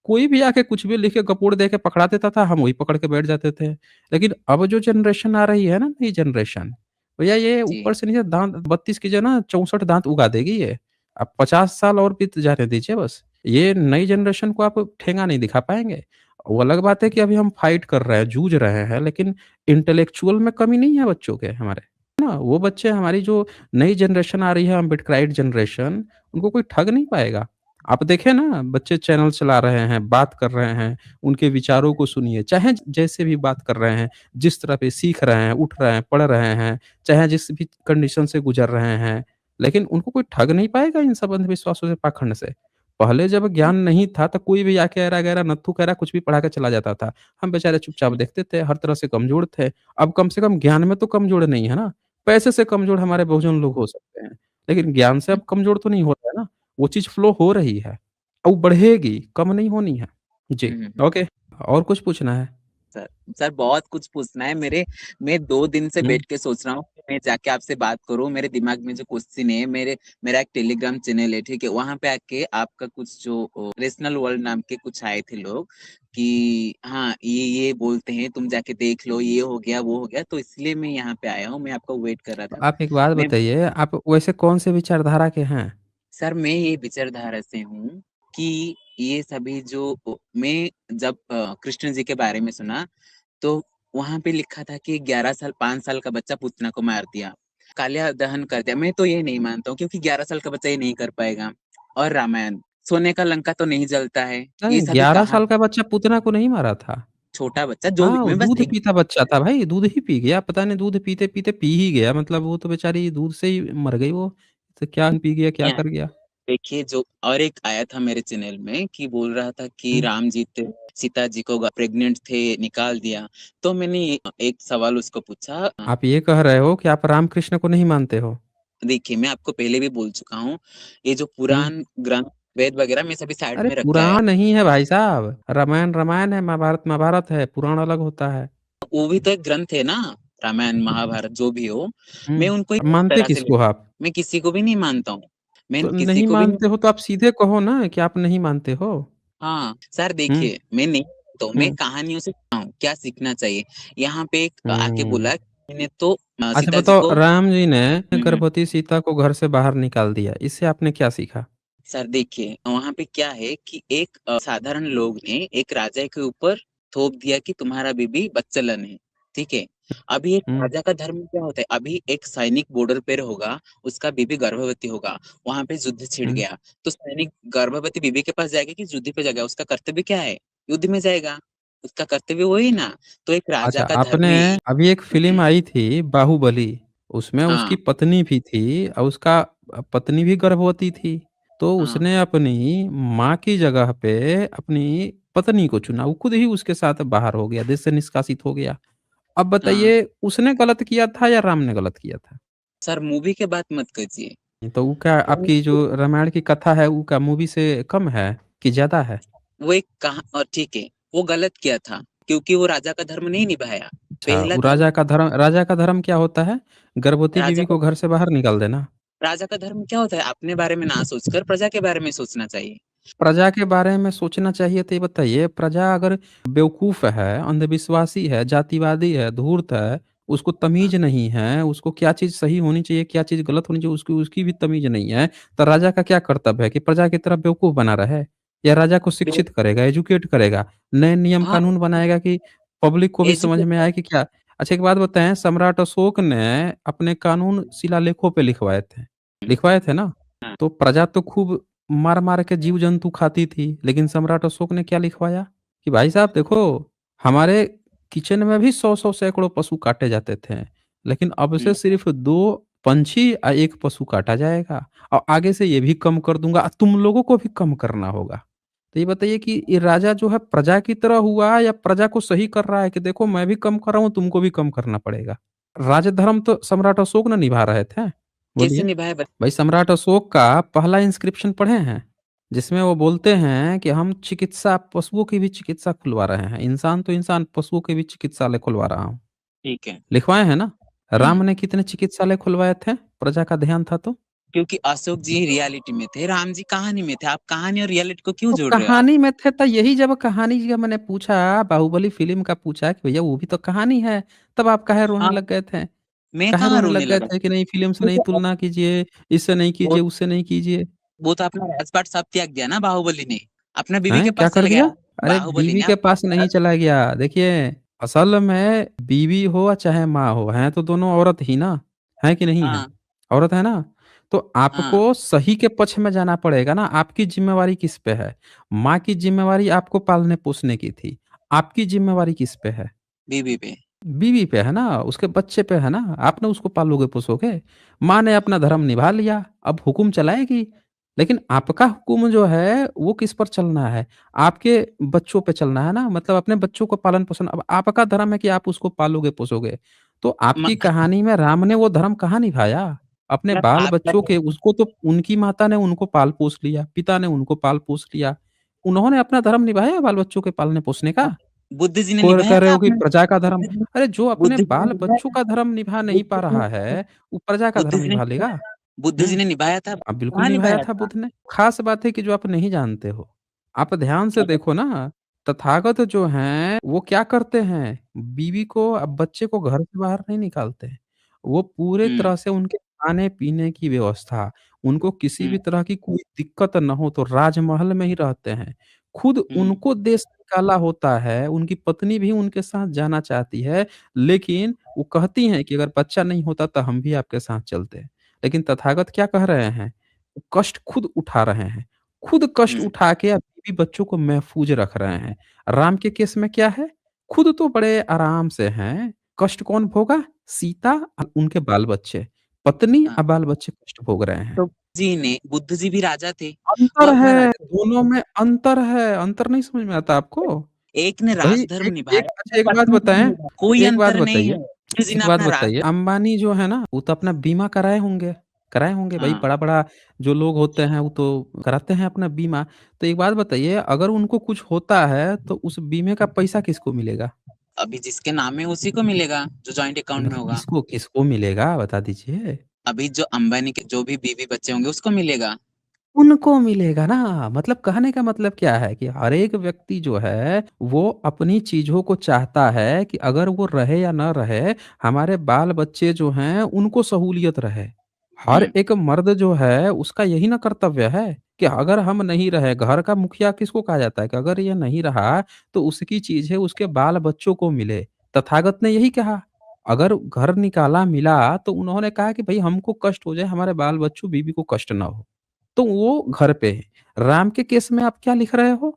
कोई भी आके कुछ भी लिख के गपोड़ दे के पकड़ा देता था, हम वही पकड़ के बैठ जाते थे। लेकिन अब जो जनरेशन आ रही है ना, नई जनरेशन, भैया ये जी। ऊपर से नीचे दाँत 32 की जगह ना 64 दाँत उगा देगी ये। अब 50 साल और बीत जाने दीजिए बस। ये नई जनरेशन को आप ठेंगा नहीं दिखा पाएँगे। वो अलग बात है कि अभी हम फाइट कर रहे हैं, जूझ रहे हैं, लेकिन इंटेलेक्चुअल में कमी नहीं है बच्चों के हमारे, है ना? वो बच्चे हमारी जो नई जनरेशन आ रही है अम्बेडकराइट जनरेशन, उनको कोई ठग नहीं पाएगा। आप देखें ना बच्चे चैनल चला रहे हैं, बात कर रहे हैं, उनके विचारों को सुनिए, चाहे जैसे भी बात कर रहे हैं, जिस तरह पे सीख रहे हैं, उठ रहे हैं, पढ़ रहे हैं, चाहे जिस भी कंडीशन से गुज़र रहे हैं, लेकिन उनको कोई ठग नहीं पाएगा इन सब अंधविश्वासों से, पाखंड से। पहले जब ज्ञान नहीं था तो कोई भी आके ऐरा-गैरा, नत्थू-खैरा कुछ भी पढ़ा के चला जाता था। हम बेचारे चुपचाप देखते थे, हर तरह से कमज़ोर थे। अब कम से कम ज्ञान में तो कमज़ोर नहीं है ना। पैसे से कमज़ोर हमारे बहुजन लोग हो सकते हैं, लेकिन ज्ञान से अब कमज़ोर तो नहीं हो रहा है ना। वो चीज़ फ्लो हो रही है, और वो बढ़ेगी, कम नहीं होनी है। जी, हुँ। ओके। और कुछ पूछना है? सर सर बहुत कुछ पूछना है मेरे। मैं 2 दिन से हुँ। बैठ के सोच रहा हूँ कि मैं जाके आपसे बात करूँ। मेरे दिमाग में जो क्वेश्चन है, मेरा एक टेलीग्राम चैनल है, ठीक है? वहाँ पे आके आपका कुछ जो रेशनल वर्ल्ड नाम के कुछ आए थे लोग कि हाँ, ये बोलते हैं, तुम जाके देख लो, ये हो गया, वो हो गया, तो इसलिए मैं यहाँ पे आया हूँ, मैं आपका वेट कर रहा तो था। आप एक बात मैं बताइए, आप वैसे कौन-से विचारधारा के हैं? सर मैं ये विचारधारा से हूँ कि ये सभी जो मैं जब कृष्ण जी के बारे में सुना, तो वहाँ पे लिखा था कि 11 साल 5 साल का बच्चा पूतना को मार दिया, कालिया दहन कर दिया। मैं तो ये नहीं मानता हूँ क्योंकि 11 साल का बच्चा ये नहीं कर पाएगा। और रामायण, सोने का लंका तो नहीं जलता है। ये नहीं, सभी 11 कहा साल का बच्चा पूतना को नहीं मारा था। छोटा बच्चा जो भी हाँ, वो मैं बस दूध एक पीता बच्चा था भाई, दूध ही पी गया, पता नहीं दूध पीते-पीते पी ही गया, मतलब वो तो बेचारी दूध से ही मर गई वो। तो क्या पी गया, क्या कर गया? देखिए जो और एक आया था मेरे चैनल में कि बोल रहा था कि हुँ। राम जी थे सीता जी को प्रेग्नेंट थे निकाल दिया। तो मैंने एक सवाल उसको पूछा आप ये कह रहे हो कि आप रामकृष्ण को नहीं मानते हो? देखिए मैं आपको पहले भी बोल चुका हूँ, ये जो हुँ। पुराण ग्रंथ वेद वगैरह मैं सभी साइड अरे में रख के आया। पुराण नहीं है भाई साहब, रामायण रामायण है, महाभारत महाभारत है, पुराण अलग होता है। वो भी तो एक ग्रंथ है ना, रामायण महाभारत जो भी हो, मैं उनको अब इस मानते तरह से किसको हो आप? मैं किसी को भी नहीं मानता हूँ। मैं तो किसी नहीं को भी नहीं मानते हो तो आप सीधे कहो ना कि आप नहीं मानते हो। हाँ, सर हुँ, देखिए मैं नहीं तो मैं हुँ, कहानियों से सीखता हूँ, क्या सीखना चाहिए? यहाँ पे एक आके हुँ। बोला मैंने तो अच्छा सीता जी बताओ, को राम जी ने हुँ। गर्भवती सीता को घर से बाहर निकाल दिया, इससे आपने क्या सीखा? सर देखिए, वहाँ पे क्या है कि एक साधारण लोग ने एक राजा के ऊपर थोप दिया कि तुम्हारा बीबी बच्चलन है, ठीक है? अभी एक हुँ, राजा का धर्म क्या होता है? अभी एक सैनिक बॉर्डर पे होगा, उसका बीबी गर्भवती होगा, वहाँ पे युद्ध छिड़ हुँ। गया, तो सैनिक गर्भवती बीबी के पास जाएगा कि युद्ध पे जाएगा? उसका कर्तव्य क्या है? युद्ध में जाएगा, उसका कर्तव्य वही ना। तो एक राजा अच्छा, का धर्म आपने ही अभी एक फ़िल्म आई थी बाहुबली, उसमें हाँ, उसकी पत्नी भी थी और उसका पत्नी भी गर्भवती थी। तो हाँ, उसने अपनी माँ की जगह पे अपनी पत्नी को चुना, वो खुद ही उसके साथ बाहर हो गया, देश से निष्कासित हो गया। अब हाँ। बताइए उसने गलत किया था या राम ने गलत किया था? सर मूवी के बात मत कीजिए। तो वो क्या आपकी जो रामायण की कथा है, वो क्या मूवी से कम है कि ज़्यादा है? वो एक कहा और ठीक है, वो गलत किया था क्योंकि वो राजा का धर्म नहीं निभाया। अच्छा, पहला वो धर्म राजा का धर्म क्या होता है? गर्भवती राजा बीवी का को घर से बाहर निकाल देना। राजा का धर्म क्या होता है? अपने बारे में ना सोचकर प्रजा के बारे में सोचना चाहिए। प्रजा के बारे में सोचना चाहिए तो ये बताइए, प्रजा अगर बेवकूफ़ है, अंधविश्वासी है, जातिवादी है, धूर्त है, उसको हाँ, तमीज़ नहीं है, उसको क्या चीज़ सही होनी चाहिए, क्या चीज़ गलत होनी चाहिए, उसकी उसकी भी तमीज़ नहीं है, तो राजा का क्या कर्तव्य है कि प्रजा की तरह बेवकूफ़ बना रहे? या राजा को बिल शिक्षित करेगा, एजुकेट करेगा, नए नियम हाँ, कानून बनाएगा कि पब्लिक को भी समझ में एजुकेटेड आए कि क्या। अच्छा एक बात बताएँ, सम्राट अशोक ने अपने कानून शिलालेखों पे लिखवाए थे ना? हाँ, तो प्रजा तो खूब मार-मार के जीव-जंतु खाती थी, लेकिन सम्राट अशोक ने क्या लिखवाया कि भाई साहब देखो, हमारे किचन में भी 100-100 सैकड़ों पशु काटे जाते थे, लेकिन अब से हुँ, सिर्फ़ 2 पंछी 1 पशु काटा जाएगा और आगे से ये भी कम कर दूँगा, तुम लोगों को भी कम करना होगा। तो ये बताइए कि ये राजा जो है प्रजा की तरह हुआ या प्रजा को सही कर रहा है कि देखो मैं भी कम कर रहा हूँ, तुमको भी कम करना पड़ेगा? राजधर्म तो सम्राट अशोक ना निभा रहे थे, कैसे बोलिए? निभाए बत भाई सम्राट अशोक का पहला इंस्क्रिप्शन पढ़े हैं? जिसमें वो बोलते हैं कि हम चिकित्सा पशुओं की भी चिकित्सा खुलवा रहे हैं। इंसान तो इंसान, पशुओं की भी चिकित्सालय खुलवा रहा हूँ। ठीक है। लिखवाए हैं ना? राम हुँ, ने कितने चिकित्सालय खुलवाए थे? प्रजा का ध्यान था तो? क्योंकि अशोक जी रियलिटी में थे, राम जी कहानी में थे। आप कहानी और रियलिटी को क्यों तो जोड़ रहे हो आप? कहानी में थे तो यही जब कहानी का मैंने पूछा, बाहुबली फ़िल्म का पूछा कि भैया वो भी तो कहानी है, तब आप काहे रोने हाँ, लग गए थे? मैं काहे कहाँ रोने रोने लग गए लगा? थे कि नहीं फ़िल्म से नहीं क्योंकि तुलना कीजिए, इससे नहीं वो कीजिए, उससे नहीं कीजिए? वो तो अपना राजपाट सब त्याग दिया ना बाहुबली ने। अपना बीवी हैं? के क्या पास कर चला गया। दिया? अरे बाहुबली बीवी ने के आपको पास नहीं चला गया। देखिए, असल में बीवी हो या चाहे माँ हो, हैं तो दोनों औरत ही ना, हैं कि नहीं हैं? हाँ, औरत है ना? तो हाँ, आपको सही के पक्ष में जाना पड़ेगा ना, आपकी ज़िम्मेवारी किस पे है? माँ की ज़िम्मेवारी आपको पालने-पोसने की थी, आपकी ज़िम्मेवारी किस पे है? बीवी पे। बीवी पे है ना, उसके बच्चे पे है ना, आपने उसको पालोगे-पोसोगे। माँ ने अपना धर्म निभा लिया, अब हुकुम चलाएगी। लेकिन आपका हुकुम जो है, वो किस पर चलना है? आपके बच्चों पे चलना है ना, मतलब अपने बच्चों को पालन-पोषण अब आपका धर्म है कि आप उसको पालोगे-पोसोगे। तो म आपकी कहानी में राम ने वो धर्म कहाँ निभाया? अपने मतलब बाल-बच्चों आप के उसको तो उनकी माता ने उनको पाल-पोस लिया, पिता ने उनको पाल-पोस लिया। उन्होंने अपना धर्म निभाया बाल-बच्चों के पालने-पोसने का? आप बुद्ध जी ने को निभाया कह रहे था हो कि अपना प्रजा का धर्म बुद्ध जी अरे जो अपने बुद्ध जी ने निभाया बाल-बच्चों था। का धर्म निभा नहीं पा बुद्ध जी रहा ने है, वो प्रजा का बुद्ध धर्म जी ने निभा लेगा? निभाया था। बुद्ध जी हुँ। ने निभाया था। बिल्कुल कहाँ निभाया निभाया था था? बुद्ध ने। ख़ास बात है कि जो आप नहीं जानते हो। आप ध्यान से देखो ना, तथागत जो हैं, वो क्या करते हैं, बीवी को बच्चे को घर से बाहर नहीं निकालते हैं। वो पूरे हुँ, तरह से उनके खाने-पीने की व्यवस्था, उनको किसी हुँ, भी तरह की कोई दिक्कत ना हो तो राजमहल में ही रहते हैं। खुद हुँ, उनको देश निकाला होता है, उनकी पत्नी भी उनके साथ जाना चाहती है, लेकिन वो कहती हैं कि अगर बच्चा नहीं होता तो हम भी आपके साथ चलते। लेकिन तथागत क्या कह रहे हैं? कष्ट खुद उठा रहे हैं। खुद कष्ट हुँ, उठा के अब बीवी बच्चों को महफूज़ रख रहे हैं। राम के केस में क्या है? खुद तो बड़े आराम से हैं, कष्ट कौन भोगा? सीता उनके बाल-बच्चे। पत्नी हाँ। बाल-बच्चे कष्ट भोग रहे हैं। तो बुद्ध जी भी राजा थे। वो अंतर अपना है, राजा दोनों में अंतर है। अंतर नहीं समझ में आता आपको? एक ने भई राजधर्म एक निभाया, एक अच्छा एक बात पत्नी ने बताएँ निभाया। कोई एक बात अंतर नहीं बताइए है। बुद्ध जी ने एक बात अपना राज बताइए, अंबानी जो है ना, वो तो अपना बीमा कराए होंगे भाई हाँ, बड़ा-बड़ा जो लोग होते हैं वो तो कराते हैं अपना बीमा। तो एक बात बताइए अगर उनको कुछ होता है तो उस बीमे का पैसा किसको मिलेगा? अभी जिसके नाम है उसी को मिलेगा, जो जॉइंट अकाउंट में नहीं होगा। किसको किसको मिलेगा बता दीजिए? अभी जो अंबानी के जो भी बीवी-बच्चे होंगे उसको मिलेगा। उनको मिलेगा ना, मतलब कहने का मतलब क्या है कि हर एक व्यक्ति जो है, वो अपनी चीज़ों को चाहता है कि अगर वो रहे या ना रहे, हमारे बाल-बच्चे जो हैं, उनको सहूलियत रहे। हर हुँ, एक मर्द जो है, उसका यही ना कर्तव्य है कि अगर हम नहीं रहे घर का मुखिया किसको कहा जाता है कि अगर ये नहीं रहा, तो उसकी चीज़ें उसके बाल-बच्चों को मिले। तथागत ने यही कहा, अगर घर निकाला मिला, तो उन्होंने कहा कि भई हमको कष्ट हो जाए, हमारे बाल-बच्चों, बीवी को कष्ट ना हो। तो वो घर पे है। राम के केस में आप क्या लिख रहे हो?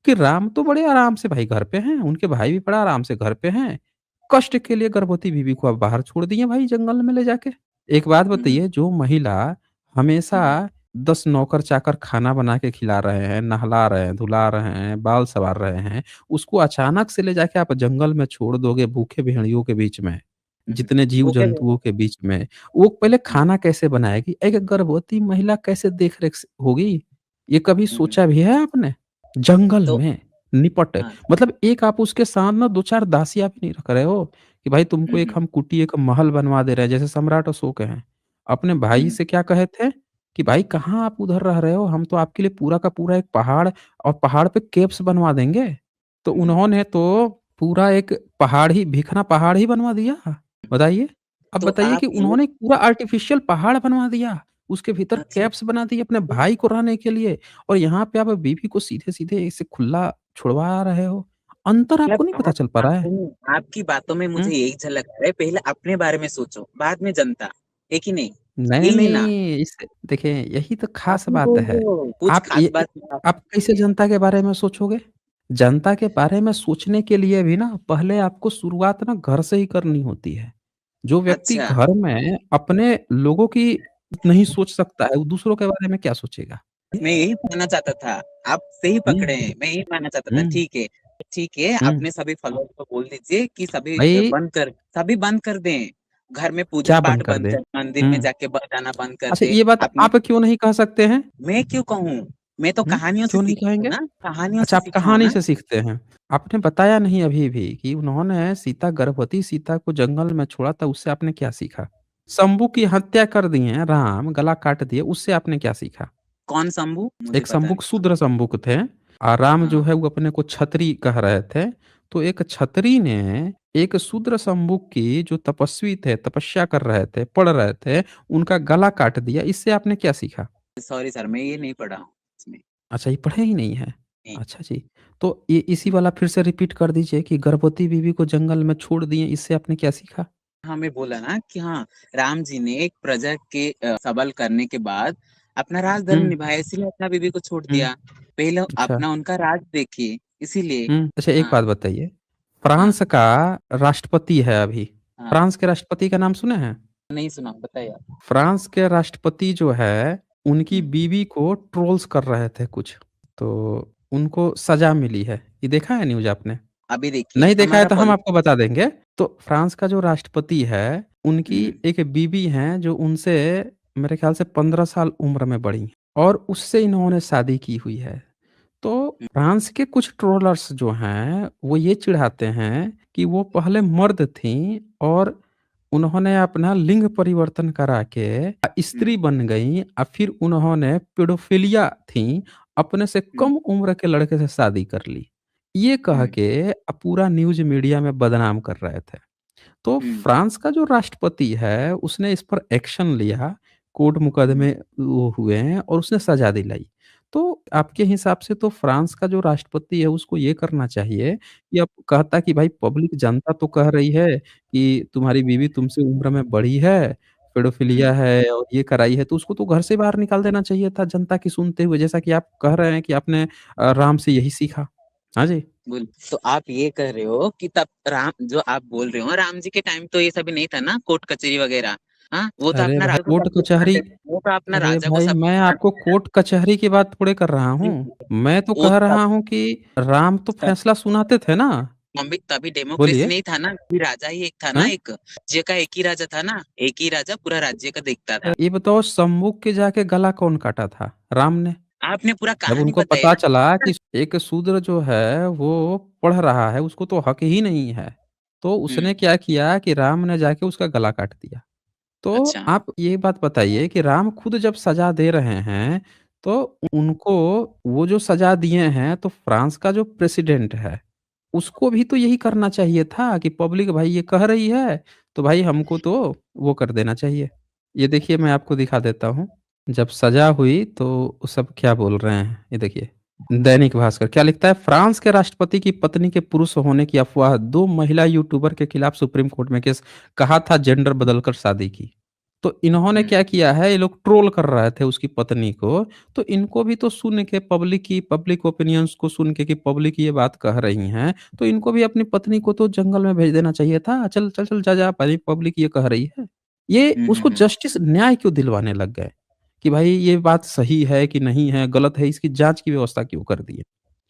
कि राम तो बड़े आराम से भाई घर पे हैं, उनके भाई भी बड़ा आराम से घर पे हैं। कष्ट के लिए गर्भवती बीवी को आप बाहर छोड़ दिए भाई जंगल में ले जाके। एक बात हुँ, बताइए जो महिला हमेशा हुँ, 10 नौकर-चाकर खाना बना के खिला रहे हैं, नहला रहे हैं, धुला रहे हैं, बाल संवार रहे हैं, उसको अचानक से ले जाके आप जंगल में छोड़ दोगे भूखे भेड़ियों के बीच में, हुँ, जितने वो क्या जीव-जंतुओं के बीच में। वो पहले खाना कैसे बनाएगी? एक गर्भवती महिला कैसे देख-रेख होगी? ये कभी हुँ, सोचा भी है आपने? जंगल तो में, निपट हाँ, मतलब एक आप उसके साथ ना 2-4 दासियाँ भी नहीं रख रहे हो, कि भाई तुमको हुँ, एक हुँ, हम कुटी, एक महल बनवा दे रहे हैं, जैसे सम्राट अशोक हैं। अपने भाई हुँ, से क्या कहे थे कि भाई कहाँ आप उधर रह रहे हो? हम तो आपके लिए पूरा का पूरा एक पहाड़ और पहाड़ पे केव्स बनवा देंगे। तो हुँ, उन्होंने तो पूरा एक पहाड़ ही भीखना पहाड़ ही बनवा दिया। बताइए? अब तो बताइए आप कि ये उन्होंने पूरा आर्टिफ़िशियल पहाड़ बनवा दिया। उसके भीतर अच्छा, केव्स बना दिए अपने भाई को रहने के लिए और यहाँ पे आप बीवी को सीधे-सीधे ऐसे खुला छुड़वा रहे हो। अंतर मतलब आपको नहीं पता आप चल पा रहा है? आपकी बातों में हुँ? मुझे यही झलक रहा है, पहले अपने बारे में सोचो, बाद में जनता, है कि नहीं? ये लेना, नहीं, इस देखिए यही तो ख़ास आपने बात है। तो कुछ आप खास ये बात आप कैसे जनता के बारे में सोचोगे? जनता के बारे में सोचने के लिए भी ना पहले आपको शुरुआत ना घर से ही करनी होती है। जो व्यक्ति अच्छा, घर में अपने लोगों की नहीं सोच सकता है, वो दूसरों के बारे में क्या सोचेगा? मैं यही कहना चाहता था, आप सही पकड़े हुँ, हैं, मैं यही कहना चाहता था, हुँ, ठीक है, हुँ। अपने सभी फॉलोअर्स को बोल दीजिए कि भई सभी बंद कर दें। घर में क्या पूजा-पाठ बंद कर बंद दें? कर मंदिर में हुँ। जाके जाना बंद कर अच्छा दें। ये बात अपने आप क्यों नहीं कह सकते हैं? मैं क्यों कहूँ? मैं तो हुँ, कहानियों से क्यों नहीं सीखा हूँ कहेंगे? ना, कहानियों अच्छा से आप सीखा हूँ कहानी ना। से सीखते हैं। आपने बताया नहीं अभी भी कि उन्होंने गर्भवती सीता को जंगल में छोड़ा था, उससे आपने क्या सीखा? शंभू की हत्या कर दिए राम, गला काट दिए, उससे आपने क्या सीखा? कौन शंभू? मुझे एक पता शंभुक नहीं। शूद्र शंभुक थे राम जो हाँ, है वो अपने को क्षत्रिय कह रहे थे। तो एक क्षत्रिय ने एक शूद्र शंभुक की जो तपस्वी थे, तपस्या कर रहे थे, पढ़ रहे थे, उनका गला काट दिया। इससे आपने क्या सीखा? सॉरी सर मैं ये नहीं पढ़ा हूँ इसमें। अच्छा ये पढ़े ही नहीं हैं। जी। अच्छा जी। तो ये इसी वाला फिर से रिपीट कर दीजिए कि गर्भवती बीवी को जंगल में छोड़ दिए, इससे आपने क्या सीखा? हमें बोला ना कि हाँ, राम जी ने एक प्रजा के सबल करने के बाद अपना राज धर्म हुँ, निभाया, इसीलिए अपना बीवी को छोड़ हुँ, दिया। पहले अच्छा। अपना उनका राज देखिए, इसीलिए। अच्छा एक हाँ, बात बताइए, हाँ, फ्रांस का राष्ट्रपति है अभी, हाँ। फ्रांस के राष्ट्रपति का नाम सुने हैं? नहीं सुना, बताइए आप। फ्रांस के राष्ट्रपति जो है, उनकी हुँ, बीवी को ट्रोल्स कर रहे थे कुछ, तो उनको सज़ा मिली है। ये देखा है न्यूज़ आपने? अभी देखिए नहीं देखा है हमारा तो हम पॉलि आपको बता देंगे। तो फ्रांस का जो राष्ट्रपति है, उनकी हुँ, एक बीवी हैं जो उनसे मेरे ख़्याल से 15 साल उम्र में बड़ी हैं और उससे इन्होंने शादी की हुई है। तो हुँ, फ्रांस के कुछ ट्रोलर्स जो हैं, वो ये चिढ़ाते हैं कि वो पहले मर्द थीं और उन्होंने अपना लिंग परिवर्तन करा के हुँ, स्त्री बन गईं फिर उन्होंने पेडोफिलिया थीं, अपने से हुँ, कम उम्र के लड़के से शादी कर ली। ये कह हुँ, के पूरा न्यूज़ मीडिया में बदनाम कर रहे थे। तो हुँ, फ्रांस का जो राष्ट्रपति है, उसने इस पर एक्शन लिया, कोर्ट हुँ, मुकदमे वो हुए हैं और उसने सज़ा दिलाई। तो आपके हिसाब से तो फ्रांस का जो राष्ट्रपति है, उसको ये करना चाहिए कि अब कहता कि भाई पब्लिक जनता तो कह रही है कि तुम्हारी बीवी तुमसे उम्र में बड़ी है, पेडोफिलिया हुँ। है और ये कराई है, तो उसको तो घर से बाहर निकाल देना चाहिए था जनता की सुनते हुए, जैसा कि आप कह रहे हैं कि आपने राम से यही सीखा। हाँ जी। बिल तो आप ये कह रहे हो कि तब राम जो आप बोल रहे हो राम जी के टाइम तो ये सभी नहीं था ना कोर्ट कचहरी वगैरह। हाँ, वो तो अरे अपना भाई राजा को कोर्ट सब कुछ कचहरी करते थे, वो तो अपना अरे राजा को भाई सब मैं कुछ आपको कोर्ट कचहरी की बात थोड़ी कर रहा हूँ। मैं तो वो कह तब रहा हूँ कि राम तो तब फैसला सुनाते थे ना। मम्मी तभी डेमोक्रेसी बोलिए। नहीं था ना, अभी राजा ही एक था ना, हाँ? एक राज्य का एक ही राजा था ना, एक ही राजा पूरा राज्य का देखता था। ये बताओ सम्मुख के जाके गला कौन काटा था? राम ने। आपने पूरा जब कहानी उनको बताई पता ना। चला कि एक शूद्र जो है वो पढ़ रहा है, उसको तो हक ही नहीं है। तो उसने हुँ, क्या किया कि राम ने जाके उसका गला काट दिया। तो अच्छा। आप ये बात बताइए कि राम खुद जब सज़ा दे रहे हैं, तो उनको वो जो सज़ा दिए हैं, तो फ्रांस का जो प्रेसिडेंट है, उसको भी तो यही करना चाहिए था कि पब्लिक भाई ये कह रही है, तो भाई हमको तो वो कर देना चाहिए। ये देखिए मैं आपको दिखा देता हूँ। जब सज़ा हुई तो वो सब क्या बोल रहे हैं, ये देखिए। दैनिक भास्कर क्या लिखता है, फ्रांस के राष्ट्रपति की पत्नी के पुरुष होने की अफवाह, 2 महिला यूट्यूबर के खिलाफ सुप्रीम कोर्ट में केस, कहा था जेंडर बदलकर शादी की। तो इन्होंने हुँ, क्या किया है, ये लोग ट्रोल कर रहे थे उसकी पत्नी को, तो इनको भी तो सुन के पब्लिक ओपिनियंस को सुन के कि पब्लिक ये बात कह रही हैं, तो इनको भी अपनी पत्नी को तो जंगल में भेज देना चाहिए था। चल, चल, चल, जा, जा भाई पब्लिक ये कह रही है। ये हुँ, हुँ, उसको हुँ। जस्टिस न्याय क्यों दिलवाने लग गए? कि भाई ये बात सही है कि नहीं है, गलत है, इसकी जाँच की व्यवस्था क्यों कर दी है?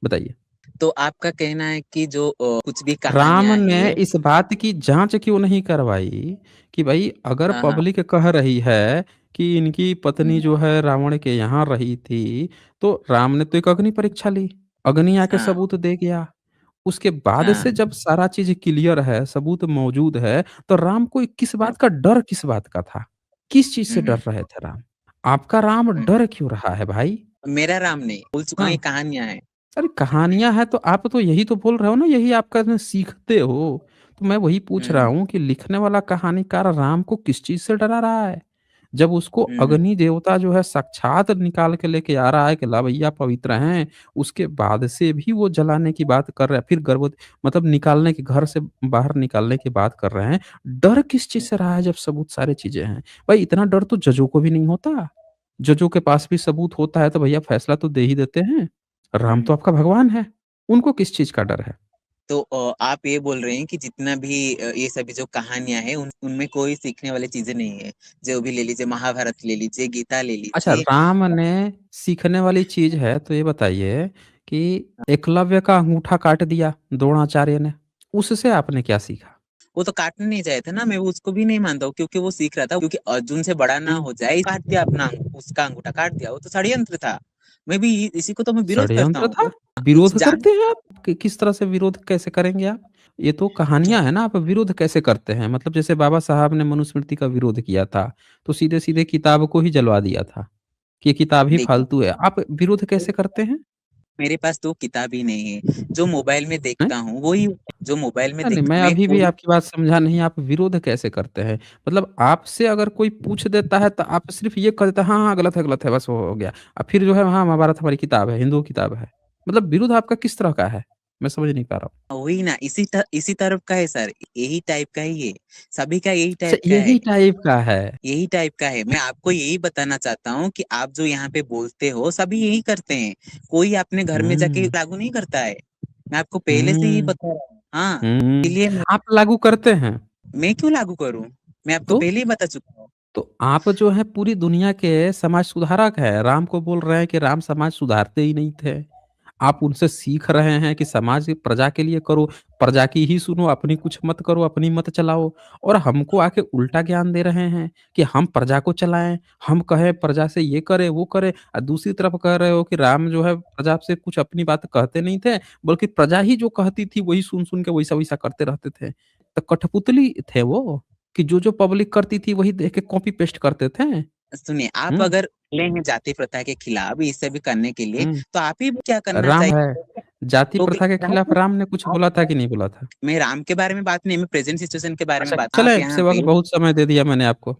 बताइए। तो आपका कहना है कि जो कुछ भी राम कहानियाँ ने हैं। इस बात की जाँच क्यों नहीं करवाई कि भई अगर हाँ, हाँ। पब्लिक कह रही है कि इनकी पत्नी हुँ, जो है रावण के यहाँ रही थी, तो राम ने तो एक अग्नि परीक्षा ली। अग्नि आके हाँ, सबूत दे गया। उसके बाद हाँ। से जब सारा चीज़ क्लियर है, सबूत मौजूद है, तो राम को किस बात का डर किस बात का था? किस चीज़ हुँ, से डर हुँ, रहे थे राम? आपका राम हुँ। डर क्यों रहा है भाई? मेरा राम नहीं, बोल चुका हूँ हाँ। ये कहानियाँ हैं। अरे कहानियाँ हैं तो आप तो यही तो बोल रहे हो ना, यही आप कहते हैं सीखते हो। तो मैं वही पूछ रहा हुँ, हूँ कि लिखने वाला कहानीकार राम को किस चीज़ से डरा रहा है? जब उसको हुँ, हुँ, अग्नि देवता जो है साक्षात निकाल के लेके आ रहा है कि ला भैया पवित्र हैं, उसके बाद से भी वो जलाने की बात कर रहे हैं, फिर गर्भवती मतलब निकालने की घर से बाहर निकालने की बात कर रहे हैं। डर किस चीज़ हुँ, से रहा है जब सबूत सारी चीज़ें हैं? भाई इतना डर तो जजों को भी नहीं होता। जजों के पास भी सबूत होता है तो भैया फैसला तो दे ही देते हैं। राम तो हुँ। आपका भगवान है, उनको किस चीज़ का डर है? तो आप ये बोल रहे हैं कि जितना भी ये सभी जो कहानियाँ हैं उनमें कोई सीखने वाली चीज़ें नहीं है। जो भी ले लीजिए महाभारत ले लीजिए, गीता ले अच्छा लीजिए। राम ने सीखने वाली चीज़ है तो ये बताइए कि एकलव्य का अंगूठा काट दिया द्रोणाचार्य ने, उससे आपने क्या सीखा? वो तो काटने नहीं चाहे थे ना, मैं उसको भी नहीं मानता हूँ क्योंकि वो सीख रहा था क्योंकि अर्जुन से बड़ा ना हुँ। हो जाए, काट दिया अपना उसका अंगूठा काट दिया, वो तो षड्यंत्र था। मैं भी इसी को तो मैं विरोध करता षड्यंत्र हूँ। था? कुछ विरोध जान करते हैं आप? कि किस तरह से विरोध कैसे करेंगे आप? ये तो कहानियाँ हैं ना, आप विरोध कैसे करते हैं? मतलब जैसे बाबा साहब ने मनुस्मृति का विरोध किया था, तो सीधे-सीधे किताब को ही जलवा दिया था, कि ये किताब ही देखिए, फालतू है। आप विरोध कैसे करते हैं? मेरे पास तो किताब ही नहीं है। जो मोबाइल में हैं? देखता हूँ, वही जो मोबाइल में नहीं, देख मैं मैं अभी भी वही आपकी बात समझा नहीं, आप विरोध कैसे करते हैं? मतलब आपसे अगर कोई पूछ देता है तो आप सिर्फ़ ये कह देते हैं, हाँ, हाँ, गलत है, बस हो गया। फिर जो है हाँ, महाभारत हमारी किताब है, हिंदू किताब है। मतलब विरोध आपका किस तरह का है? मैं समझ नहीं पा रहा हूँ। वही ना, इसी तरफ का है सर, यही टाइप का ही है, सभी का यही अच्छा टाइप का है। यही टाइप का है। यही टाइप का है। मैं आपको यही बताना चाहता हूँ कि आप जो यहाँ पे बोलते हो सभी यही करते हैं, कोई अपने घर में जाके हुँ, लागू नहीं करता है। मैं आपको पहले से ही हुँ, बता रहा हूँ। हाँ, हुँ। इसलिए आप लागू करते हैं? मैं क्यों लागू करूँ? मैं आपको तो? पहले ही बता चुका हूँ। तो आप जो हैं पूरी दुनिया के समाज सुधारक हैं। राम को बोल रहे हैं कि राम समाज सुधारते ही नहीं थे। आप उनसे सीख रहे हैं कि समाज की प्रजा के लिए करो, प्रजा की ही सुनो, अपनी कुछ मत करो, अपनी मत चलाओ और हमको आके उल्टा ज्ञान दे रहे हैं कि हम प्रजा को चलाएँ, हम कहें प्रजा से ये करे, वो करे दूसरी तरफ कह रहे हो कि राम जो है प्रजा से कुछ अपनी बात कहते नहीं थे, बल्कि प्रजा ही जो कहती थी वही सुन-सुन के वैसा-वैसा करते रहते थे। तो कठपुतली थे वो। कि जो पब्लिक करती थी वही देख के कॉपी पेस्ट करते थे। सुनिए, आप हुँ, अगर खुले हैं जाति प्रथा के खिलाफ ये सब करने के लिए, हुँ। तो आप ही क्या करना राम है। चाहिए? जाति तो प्रथा के खिलाफ राम ने कुछ बोला था कि नहीं बोला था? मैं राम के बारे में बात नहीं, मैं प्रेजेंट सिचुएशन के बारे में अच्छा बात। आप चलें यहाँ सेवा का पे बहुत समय दे दिया मैंने आपको।